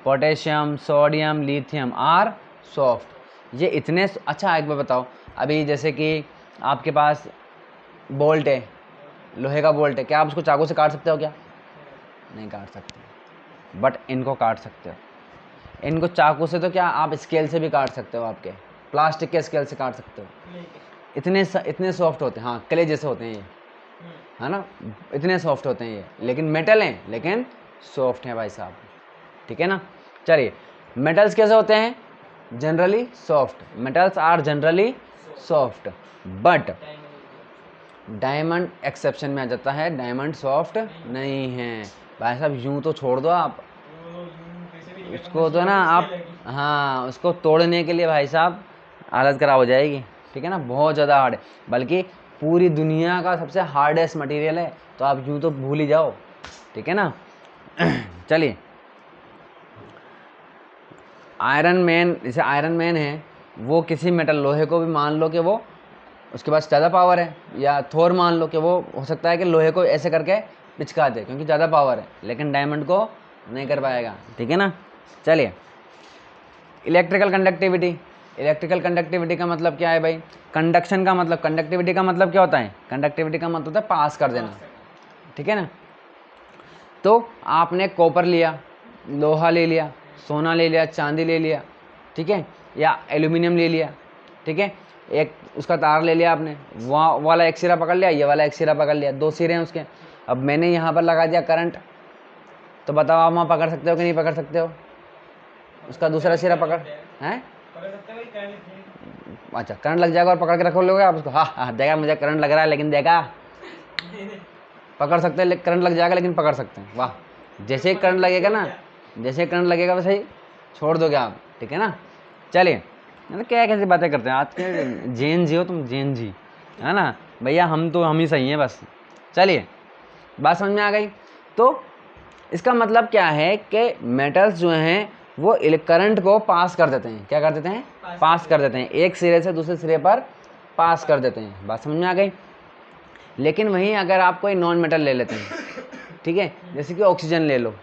A: potassium, sodium, lithium are soft. ये इतने अच्छा, एक बार बताओ, अभी जैसे कि आपके पास बोल्ट है, लोहे का बोल्ट है, क्या आप उसको चाकू से काट सकते हो? क्या नहीं काट सकते, बट इनको काट सकते हो। इनको चाकू से तो क्या, आप स्केल से भी काट सकते हो, आपके प्लास्टिक के स्केल से काट सकते हो। इतने सॉफ्ट होते हैं, हाँ क्ले जैसे होते हैं ये, है ना, इतने सॉफ्ट होते हैं ये, लेकिन मेटल हैं लेकिन सॉफ्ट हैं भाई साहब। ठीक है ना। चलिए, मेटल्स कैसे होते हैं? Generally soft, metals are generally soft, but diamond exception में आ जाता है, डायमंड सॉफ्ट नहीं है भाई साहब। यूं तो छोड़ दो आप उसको, तो ना आप, हाँ उसको तोड़ने के लिए भाई साहब हालत खराब हो जाएगी। ठीक है ना, बहुत ज़्यादा हार्ड है, बल्कि पूरी दुनिया का सबसे हार्डेस्ट मटेरियल है, तो आप यूं तो भूल ही जाओ। ठीक है ना। चलिए, आयरन मैन, जैसे आयरन मैन है, वो किसी मेटल, लोहे को भी मान लो कि वो उसके पास ज़्यादा पावर है, या थोर मान लो कि वो हो सकता है कि लोहे को ऐसे करके पिचका दे क्योंकि ज़्यादा पावर है, लेकिन डायमंड को नहीं कर पाएगा। ठीक है ना। चलिए, इलेक्ट्रिकल कंडक्टिविटी। इलेक्ट्रिकल कंडक्टिविटी का मतलब क्या है भाई? कंडक्शन का मतलब, कंडक्टिविटी का मतलब क्या होता है? कंडक्टिविटी का मतलब होता है पास कर देना। ठीक है ना। तो आपने कॉपर लिया, लोहा ले लिया, सोना ले लिया, चांदी ले लिया, ठीक है, या एल्यूमिनियम ले लिया, ठीक है, एक उसका तार ले लिया आपने, वहाँ वाला एक सिरा पकड़ लिया, ये वाला एक सिरा पकड़ लिया, दो सिरे हैं उसके। अब मैंने यहाँ पर लगा दिया करंट, तो बताओ आप वहाँ पकड़ सकते हो कि नहीं पकड़ सकते हो? उसका दूसरा सिरा पकड़ हैं? अच्छा, करंट लग जाएगा और पकड़ के रखो लोगे आप उसको? हाँ हाँ, देखा मुझे करंट लग रहा है लेकिन देखा पकड़ सकते हैं, करंट लग जाएगा लेकिन पकड़ सकते हैं। वाह, जैसे ही करंट लगेगा ना, जैसे ही करंट लगेगा वैसे ही छोड़ दोगे आप। ठीक है ना। चलिए, मतलब क्या कैसी बातें करते हैं आज के, जैन जी हो तुम, जैन जी, है ना भैया, हम तो हम ही सही हैं बस। चलिए, बात समझ में आ गई। तो इसका मतलब क्या है कि मेटल्स जो हैं वो करंट को पास कर देते हैं। क्या कर देते हैं? पास कर देते हैं, एक सिरे से दूसरे सिरे पर पास कर देते हैं। बात समझ में आ गई। लेकिन वहीं अगर आप कोई नॉन मेटल ले लेते हैं, ठीक है, जैसे कि ऑक्सीजन ले लो,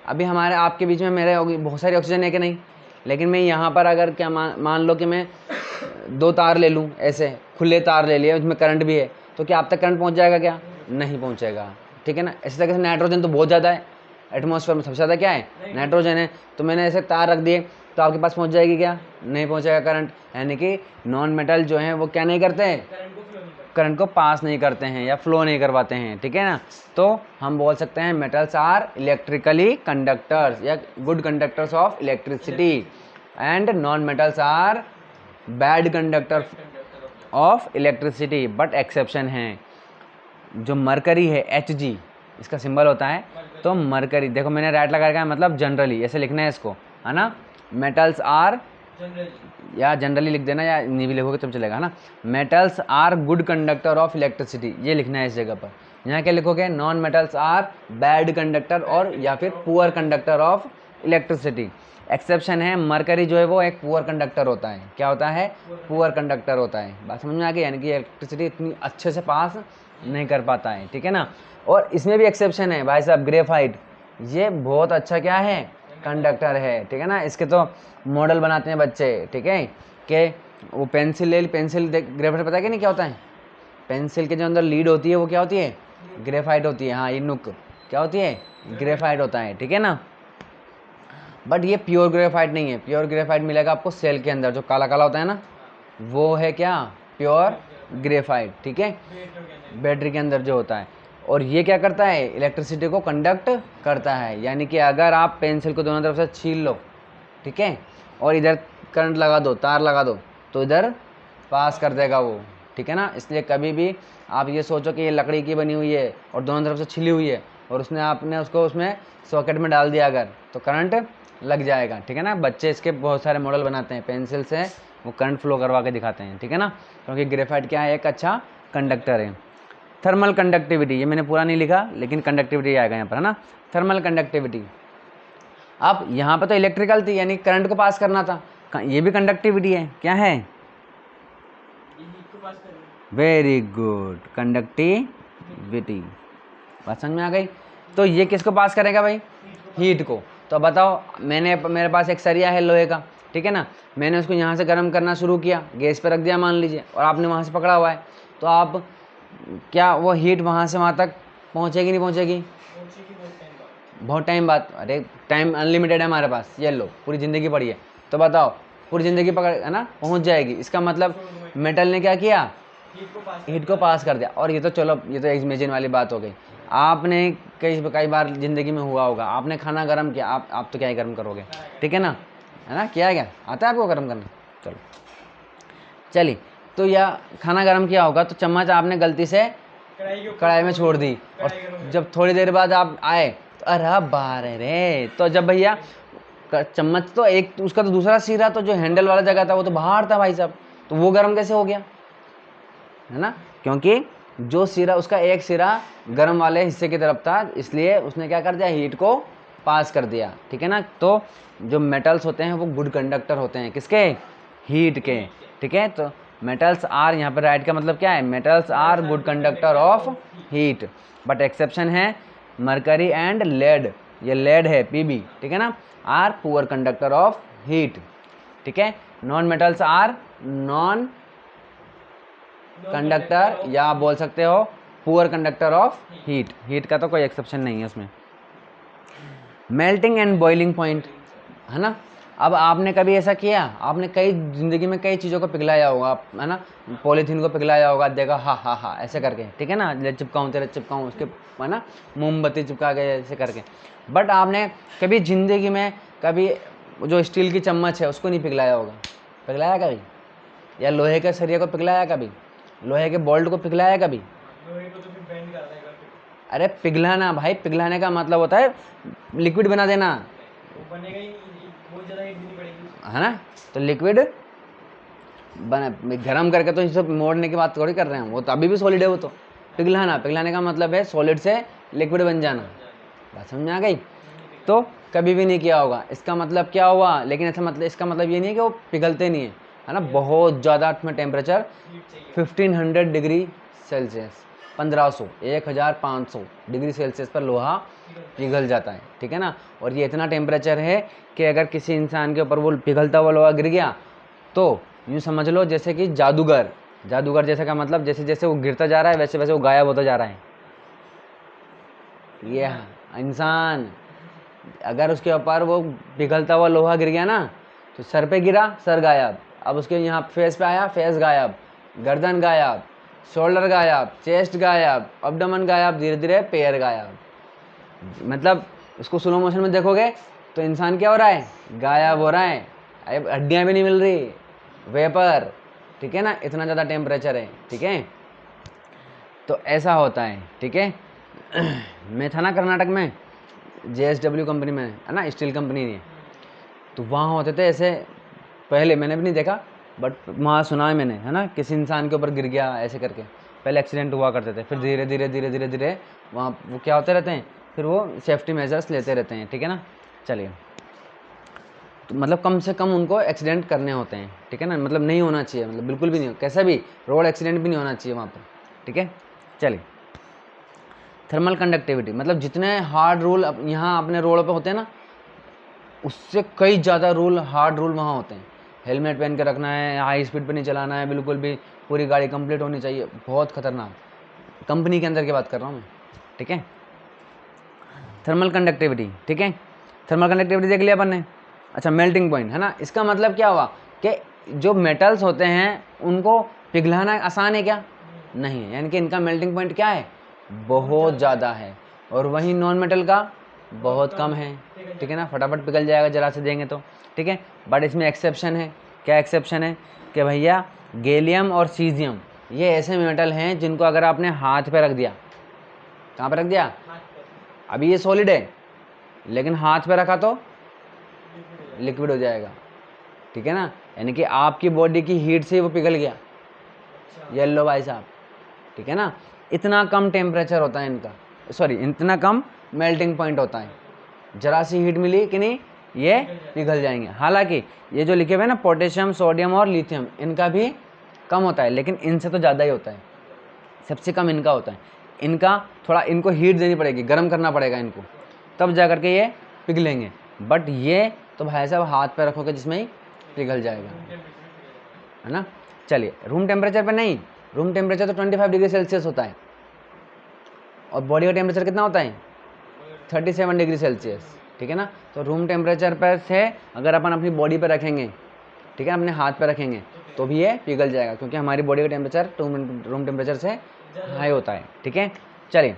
A: अभी हमारे आपके बीच में मेरे बहुत सारी ऑक्सीजन है कि नहीं, लेकिन मैं यहाँ पर अगर क्या मान लो कि मैं दो तार ले लूँ, ऐसे खुले तार ले लिए, उसमें करंट भी है, तो क्या आप तक करंट पहुँच जाएगा? क्या नहीं पहुँचेगा। ठीक है ना। इसी तरह से नाइट्रोजन तो बहुत ज़्यादा है, एटमॉस्फेयर में सबसे ज़्यादा क्या है? नाइट्रोजन है। तो मैंने ऐसे तार रख दिए तो आपके पास पहुँच जाएगी? क्या नहीं पहुँचेगा करंट। यानी कि नॉन मेटल जो हैं वो क्या नहीं करते हैं? करंट को पास नहीं करते हैं या फ्लो नहीं करवाते हैं। ठीक है ना। तो हम बोल सकते हैं मेटल्स आर इलेक्ट्रिकली कंडक्टर्स या good conductors of electricity, and non metals are bad conductor of electricity, but exception है। जो मरकरी है, Hg इसका सिंबल होता है, तो मरकरी, देखो मैंने राइट लगा रखा है, मतलब जनरली ऐसे लिखना है इसको, है ना। मेटल्स आर, या जनरली लिख देना या नहीं भी लिखोगे तब चलेगा, है ना। Metals are good conductor of electricity, ये लिखना है इस जगह पर। यहाँ क्या लिखोगे? Non metals are bad conductor और या फिर poor conductor of electricity. Exception है, मरकरी जो है वो एक पुअर कंडक्टर होता है। क्या होता है? पुअर कंडक्टर होता है। बात समझ में आ गई, यानी कि इलेक्ट्रिसिटी इतनी अच्छे से पास नहीं कर पाता है। ठीक है ना। और इसमें भी एक्सेप्शन है भाई साहब, ग्रेफाइट, ये बहुत अच्छा क्या है? कंडक्टर है। ठीक है ना। इसके तो मॉडल बनाते हैं बच्चे, ठीक है, कि वो पेंसिल ले, पेंसिल ग्रेफाइट पता है कि नहीं क्या होता है? पेंसिल के जो अंदर लीड होती है वो क्या होती है? ग्रेफाइट होती है। हाँ, ये नुक क्या होती है? ग्रेफाइट होता है। ठीक है ना। बट ये प्योर ग्रेफाइट नहीं है। प्योर ग्रेफाइट मिलेगा आपको सेल के अंदर, जो काला काला होता है ना, वो है क्या? Pure graphite. ठीक है, बैटरी के अंदर जो होता है। और ये क्या करता है? इलेक्ट्रिसिटी को कंडक्ट करता है। यानी कि अगर आप पेंसिल को दोनों तरफ से छील लो, ठीक है, और इधर करंट लगा दो, तार लगा दो, तो इधर पास कर देगा वो, ठीक है ना। इसलिए कभी भी आप ये सोचो कि ये लकड़ी की बनी हुई है और दोनों तरफ से छिली हुई है और आपने उसको उसमें सॉकेट में डाल दिया अगर, तो करंट लग जाएगा, ठीक है ना। बच्चे इसके बहुत सारे मॉडल बनाते हैं, पेंसिल से वो करंट फ्लो करवा के दिखाते हैं, ठीक है ना, क्योंकि ग्रेफाइट क्या है, एक अच्छा कंडक्टर है। थर्मल कंडक्टिविटी, ये मैंने पूरा नहीं लिखा लेकिन कंडक्टिविटी आएगा यहाँ पर, है ना। थर्मल कंडक्टिविटी, अब यहाँ पर तो इलेक्ट्रिकल थी यानी करंट को पास करना था, ये भी कंडक्टिविटी है, क्या है, वेरी गुड, कंडक्टिविटी, बात समझ में आ गई। तो ये किसको पास करेगा भाई, हीट को। तो बताओ, मेरे पास एक सरिया है लोहे का, ठीक है ना, मैंने उसको यहाँ से गर्म करना शुरू किया, गैस पे रख दिया मान लीजिए, और आपने वहाँ से पकड़ा हुआ है, तो आप क्या वो हीट वहाँ से वहाँ तक पहुँचेगी नहीं पहुँचेगी, बहुत टाइम बाद। अरे टाइम अनलिमिटेड है हमारे पास, ये लो पूरी ज़िंदगी पड़ी है, तो बताओ पूरी ज़िंदगी पकड़, है ना, पहुँच जाएगी। इसका मतलब मेटल ने क्या किया, हीट को पास कर दिया। और ये तो चलो, ये तो इमेजिन वाली बात हो गई। आपने कई बार ज़िंदगी में हुआ होगा, आपने खाना गर्म किया, आप तो क्या ही गर्म करोगे, ठीक है ना, किया क्या आता है आपको गर्म करना, चलो चलिए। तो यह खाना गर्म किया होगा, तो चम्मच आपने गलती से कढ़ाई में छोड़ दी, और जब थोड़ी देर बाद आप आए तो अरे बाहर है रे, तो जब भैया चम्मच तो एक, उसका तो दूसरा सिरा, तो जो हैंडल वाला जगह था वो तो बाहर था भाई साहब, तो वो गर्म कैसे हो गया, है ना, क्योंकि जो सिरा, उसका एक सिरा गर्म वाले हिस्से की तरफ था, इसलिए उसने क्या कर दिया, हीट को पास कर दिया, ठीक है ना। तो जो मेटल्स होते हैं वो गुड कंडक्टर होते हैं, किसके, हीट के, ठीक है। तो मेटल्स आर, यहाँ पर राइट का मतलब क्या है, metals are good conductor of heat, but exception है मरकरी एंड लेड, ये लेड है पीबी, ठीक है ना, are poor conductor of heat, ठीक है। Non metals are non conductor, या आप बोल सकते हो poor conductor of heat, heat का तो कोई एक्सेप्शन नहीं है उसमें। मेल्टिंग एंड बॉइलिंग पॉइंट, है ना। अब आपने कभी ऐसा किया, आपने कई ज़िंदगी में कई चीज़ों को पिघलाया होगा, है ना, पॉलीथीन को पिघलाया होगा, देखा हा हा हा ऐसे करके, ठीक है ना, ले चिपकाऊँ तेरे चिपकाऊँ, उसके, है ना, मोमबत्ती चिपका के ऐसे करके। बट आपने कभी ज़िंदगी में कभी जो स्टील की चम्मच है उसको नहीं पिघलाया होगा, पिघलाया कभी, या लोहे के सरिया को पिघलाया कभी, लोहे के बोल्ट को पिघलाया कभी,
B: लोहे को तो फिर बेंड करता है करके।
A: अरे पिघलाना भाई, पिघलाने का मतलब होता है लिक्विड बना देना,
B: वो बनेगा ही, बहुत ज़्यादा हीट देनी पड़ेगी,
A: है ना। तो लिक्विड बना, गर्म करके तो ये सब मोड़ने की बात थोड़ी कर रहे हैं, वो तो अभी भी सॉलिड है, वो तो पिघलाना, पिघलाने का मतलब है सॉलिड से लिक्विड बन जाना, बात समझ में आ गई। तो कभी भी नहीं किया होगा, इसका मतलब क्या हुआ, लेकिन ऐसा मतलब, इसका मतलब ये नहीं है कि वो पिघलते नहीं है ना, बहुत ज़्यादा में temperature 1500 degree Celsius, 1500 1500 degree Celsius पर लोहा पिघल जाता है, ठीक है ना। और ये इतना टेम्परेचर है कि अगर किसी इंसान के ऊपर वो पिघलता हुआ लोहा गिर गया, तो यूँ समझ लो जैसे कि जादूगर, जादूगर जैसे का मतलब, जैसे जैसे वो गिरता जा रहा है वैसे वैसे वो गायब होता जा रहा है। ये इंसान, अगर उसके ऊपर वो पिघलता हुआ लोहा गिर गया ना, तो सर पे गिरा, सर गायब, अब उसके यहाँ फेस पे आया, फेस गायब, गर्दन गायब, शोल्डर गायब, चेस्ट गायब, अब्डोमेन गायब, धीरे धीरे पैर गायब। मतलब उसको स्लो मोशन में देखोगे तो इंसान क्या हो रहा है, गायब हो रहा है, अब हड्डियाँ भी नहीं मिल रही, वेपर, ठीक है ना, इतना ज़्यादा टेम्परेचर है, ठीक है। तो ऐसा होता है, ठीक है। मैं था ना कर्नाटक में, JSW कंपनी में, है ना, स्टील कंपनी है, तो वहाँ होते थे ऐसे, पहले मैंने भी नहीं देखा बट वहाँ सुना है मैंने, है ना, किसी इंसान के ऊपर गिर गया ऐसे करके, पहले एक्सीडेंट हुआ करते थे, फिर धीरे धीरे धीरे धीरे धीरे वहाँ वो क्या होते रहते हैं, फिर वो सेफ्टी मेजर्स लेते रहते हैं, ठीक है ना। चलिए, तो मतलब कम से कम उनको एक्सीडेंट करने होते हैं, ठीक है ना, मतलब नहीं होना चाहिए, मतलब बिल्कुल भी नहीं, कैसा भी रोड एक्सीडेंट भी नहीं होना चाहिए वहाँ पर, ठीक है। चलिए, थर्मल कंडक्टिविटी मतलब जितने हार्ड रूल यहाँ अपने रोड पे होते हैं ना, उससे कई ज़्यादा रूल, हार्ड रूल वहाँ होते हैं। हेलमेट पहन के रखना है, हाई स्पीड पे नहीं चलाना है बिल्कुल भी, पूरी गाड़ी कंप्लीट होनी चाहिए, बहुत खतरनाक, कंपनी के अंदर की बात कर रहा हूँ मैं, ठीक है। थर्मल कंडक्टिविटी, ठीक है, थर्मल कंडक्टिविटी देख लिया अपन ने। अच्छा, मेल्टिंग पॉइंट, है ना, इसका मतलब क्या हुआ कि जो मेटल्स होते हैं उनको पिघलाना आसान है क्या, नहीं है, यानी कि इनका मेल्टिंग पॉइंट क्या है, बहुत ज़्यादा है, और वहीं नॉन मेटल का बहुत कम है, ठीक है ना, फटाफट पिघल जाएगा जरा से देंगे तो। ठीक है। बट इसमें एक्सेप्शन है। क्या एक्सेप्शन है कि भैया गैलियम और सीजियम ये ऐसे मेटल हैं जिनको अगर आपने हाथ पे रख दिया, कहाँ पे रख दिया,
B: हाथ पर
A: अभी ये सॉलिड है लेकिन हाथ पे रखा तो लिक्विड हो जाएगा, ठीक है ना। यानी कि आपकी बॉडी की हीट से वो पिघल गया।
B: अच्छा
A: ये लो भाई साहब, ठीक है ना। इतना कम टेम्परेचर होता है इनका, सॉरी इतना कम मेल्टिंग पॉइंट होता है। जरा सी हीट मिली कि नहीं ये पिघल जाएंगे। हालांकि ये जो लिखे हुए हैं ना पोटेशियम, सोडियम और लिथियम, इनका भी कम होता है लेकिन इनसे तो ज़्यादा ही होता है। सबसे कम इनका होता है। इनका थोड़ा इनको हीट देनी पड़ेगी, गर्म करना पड़ेगा इनको, तब जा करके ये पिघलेंगे। बट ये तो भाई साहब हाथ पे रखोगे जिसमें ही पिघल जाएगा, है ना। चलिए रूम टेम्परेचर पे नहीं, रूम टेम्परेचर तो 25 डिग्री सेल्सियस होता है और बॉडी का टेम्परेचर कितना होता है 37 डिग्री सेल्सियस, ठीक है ना। तो रूम टेम्परेचर पर से अगर अपन अपनी बॉडी पे रखेंगे, ठीक है, अपने हाथ पे रखेंगे तो भी ये पिघल जाएगा क्योंकि हमारी बॉडी का टेम्परेचर रूम टेम्परेचर से हाई होता है, ठीक है। चलिए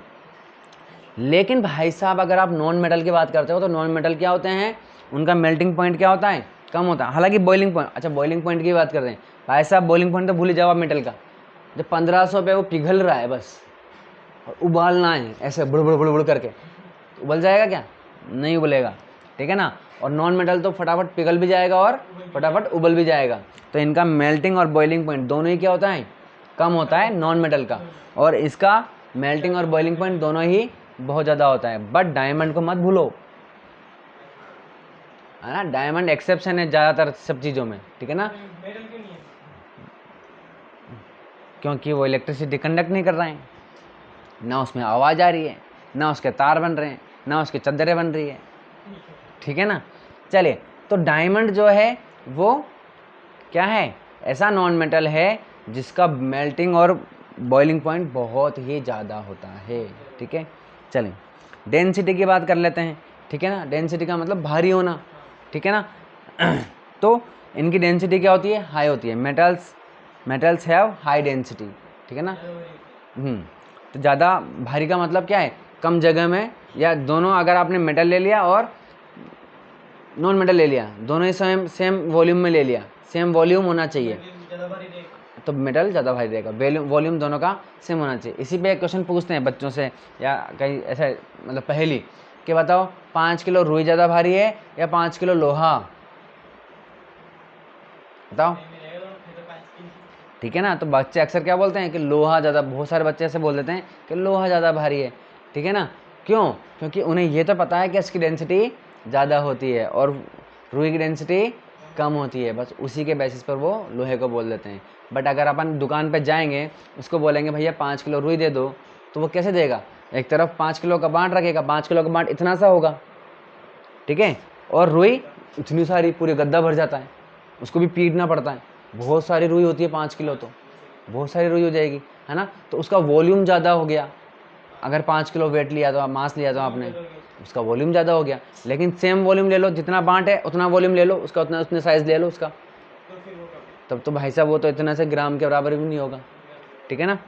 A: लेकिन भाई साहब अगर आप नॉन मेटल की बात करते हो तो नॉन मेटल क्या होते हैं, उनका मेल्टिंग पॉइंट क्या होता है, कम होता है। हालांकि बॉइलिंग पॉइंट, अच्छा बॉइलिंग पॉइंट की बात करते हैं भाई साहब, बॉइलिंग पॉइंट तो भूल ही जाओ आप मेटल का। जब 1500 पे वो पिघल रहा है बस और उबालना है ऐसे बुड़ बुड़ बुड़ बुड़ करके, तो उबल जाएगा क्या, नहीं उबलेगा, ठीक है ना। और नॉन मेटल तो फटाफट पिघल भी जाएगा और फटाफट उबल भी जाएगा। तो इनका मेल्टिंग और बॉइलिंग पॉइंट दोनों ही क्या होता है, कम होता है नॉन मेटल का, और इसका मेल्टिंग और बॉइलिंग पॉइंट दोनों ही बहुत ज़्यादा होता है। बट डायमंड को मत भूलो, है ना, डायमंड एक्सेप्शन है ज़्यादातर सब चीज़ों में, ठीक है ना,
B: मेटल क्यों नहीं है?
A: क्योंकि वो इलेक्ट्रिसिटी कंडक्ट नहीं कर रहे हैं, ना उसमें आवाज़ आ रही है, ना उसके तार बन रहे हैं, ना उसकी चद्दरें बन रही है, ठीक है ना। चलिए तो डायमंड जो है वो क्या है, ऐसा नॉन मेटल है जिसका मेल्टिंग और बॉइलिंग पॉइंट बहुत ही ज़्यादा होता है, ठीक है। चलिए डेंसिटी की बात कर लेते हैं, ठीक है ना। डेंसिटी का मतलब भारी होना, ठीक है ना। तो इनकी डेंसिटी क्या होती है, हाई होती है। मेटल्स हैव हाई डेंसिटी, ठीक है ना। तो ज़्यादा भारी का मतलब क्या है, कम जगह में, या दोनों अगर आपने मेटल ले लिया और नॉन मेटल ले लिया, दोनों ही सेम वॉल्यूम में ले लिया, सेम वॉल्यूम होना चाहिए,
B: ज़्यादा भारी रहेगा।
A: तो मेटल ज़्यादा भारी रहेगा। वॉल्यूम दोनों का सेम होना चाहिए। इसी पे एक क्वेश्चन पूछते हैं बच्चों से या कहीं ऐसा मतलब पहेली कि बताओ 5 किलो रुई ज़्यादा भारी है या 5 किलो लोहा, बताओ, ठीक है ना। तो बच्चे अक्सर क्या बोलते हैं कि लोहा ज़्यादा, बहुत सारे बच्चे ऐसे बोल देते हैं कि लोहा ज़्यादा भारी है, ठीक है ना। क्यों, क्योंकि उन्हें ये तो पता है कि इसकी डेंसिटी ज़्यादा होती है और रुई की डेंसिटी कम होती है, बस उसी के बेसिस पर वो लोहे को बोल देते हैं। बट अगर अपन दुकान पर जाएंगे, उसको बोलेंगे भैया 5 किलो रुई दे दो, तो वो कैसे देगा, एक तरफ 5 किलो का बांट रखेगा, 5 किलो का बांट इतना सा होगा, ठीक है, और रुई इतनी सारी पूरे गद्दा भर जाता है, उसको भी पीटना पड़ता है। बहुत सारी रुई होती है 5 किलो, तो बहुत सारी रुई हो जाएगी, है ना। तो उसका वॉल्यूम ज़्यादा हो गया। अगर 5 किलो वेट लिया तो मास लिया तो आपने, उसका वॉल्यूम ज़्यादा हो गया। लेकिन सेम वॉल्यूम ले लो, जितना बांट है उतना वॉल्यूम ले लो, उसका उतने साइज़ ले लो उसका,
B: तो फिर वो कब
A: तब तो भाई साहब वो तो इतना से ग्राम के बराबर भी नहीं होगा, ठीक है ना।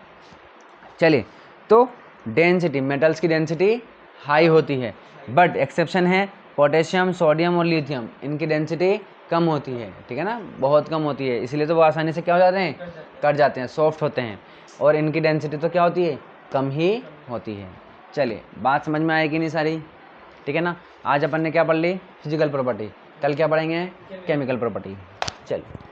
A: चलिए तो डेंसिटी, मेटल्स की डेंसिटी हाई होती है, बट एक्सेप्शन है पोटेशियम, सोडियम और लिथियम, इनकी डेंसिटी कम होती है, ठीक है ना, बहुत कम होती है। इसलिए तो वो आसानी से क्या हो जाते हैं, कट जाते हैं, सॉफ्ट होते हैं। और इनकी डेंसिटी तो क्या होती है, कम ही होती है। चलिए बात समझ में आएगी नहीं सारी, ठीक है ना। आज अपन ने क्या पढ़ ली, फिजिकल प्रॉपर्टी, कल क्या पढ़ेंगे, केमिकल प्रॉपर्टी। चलिए।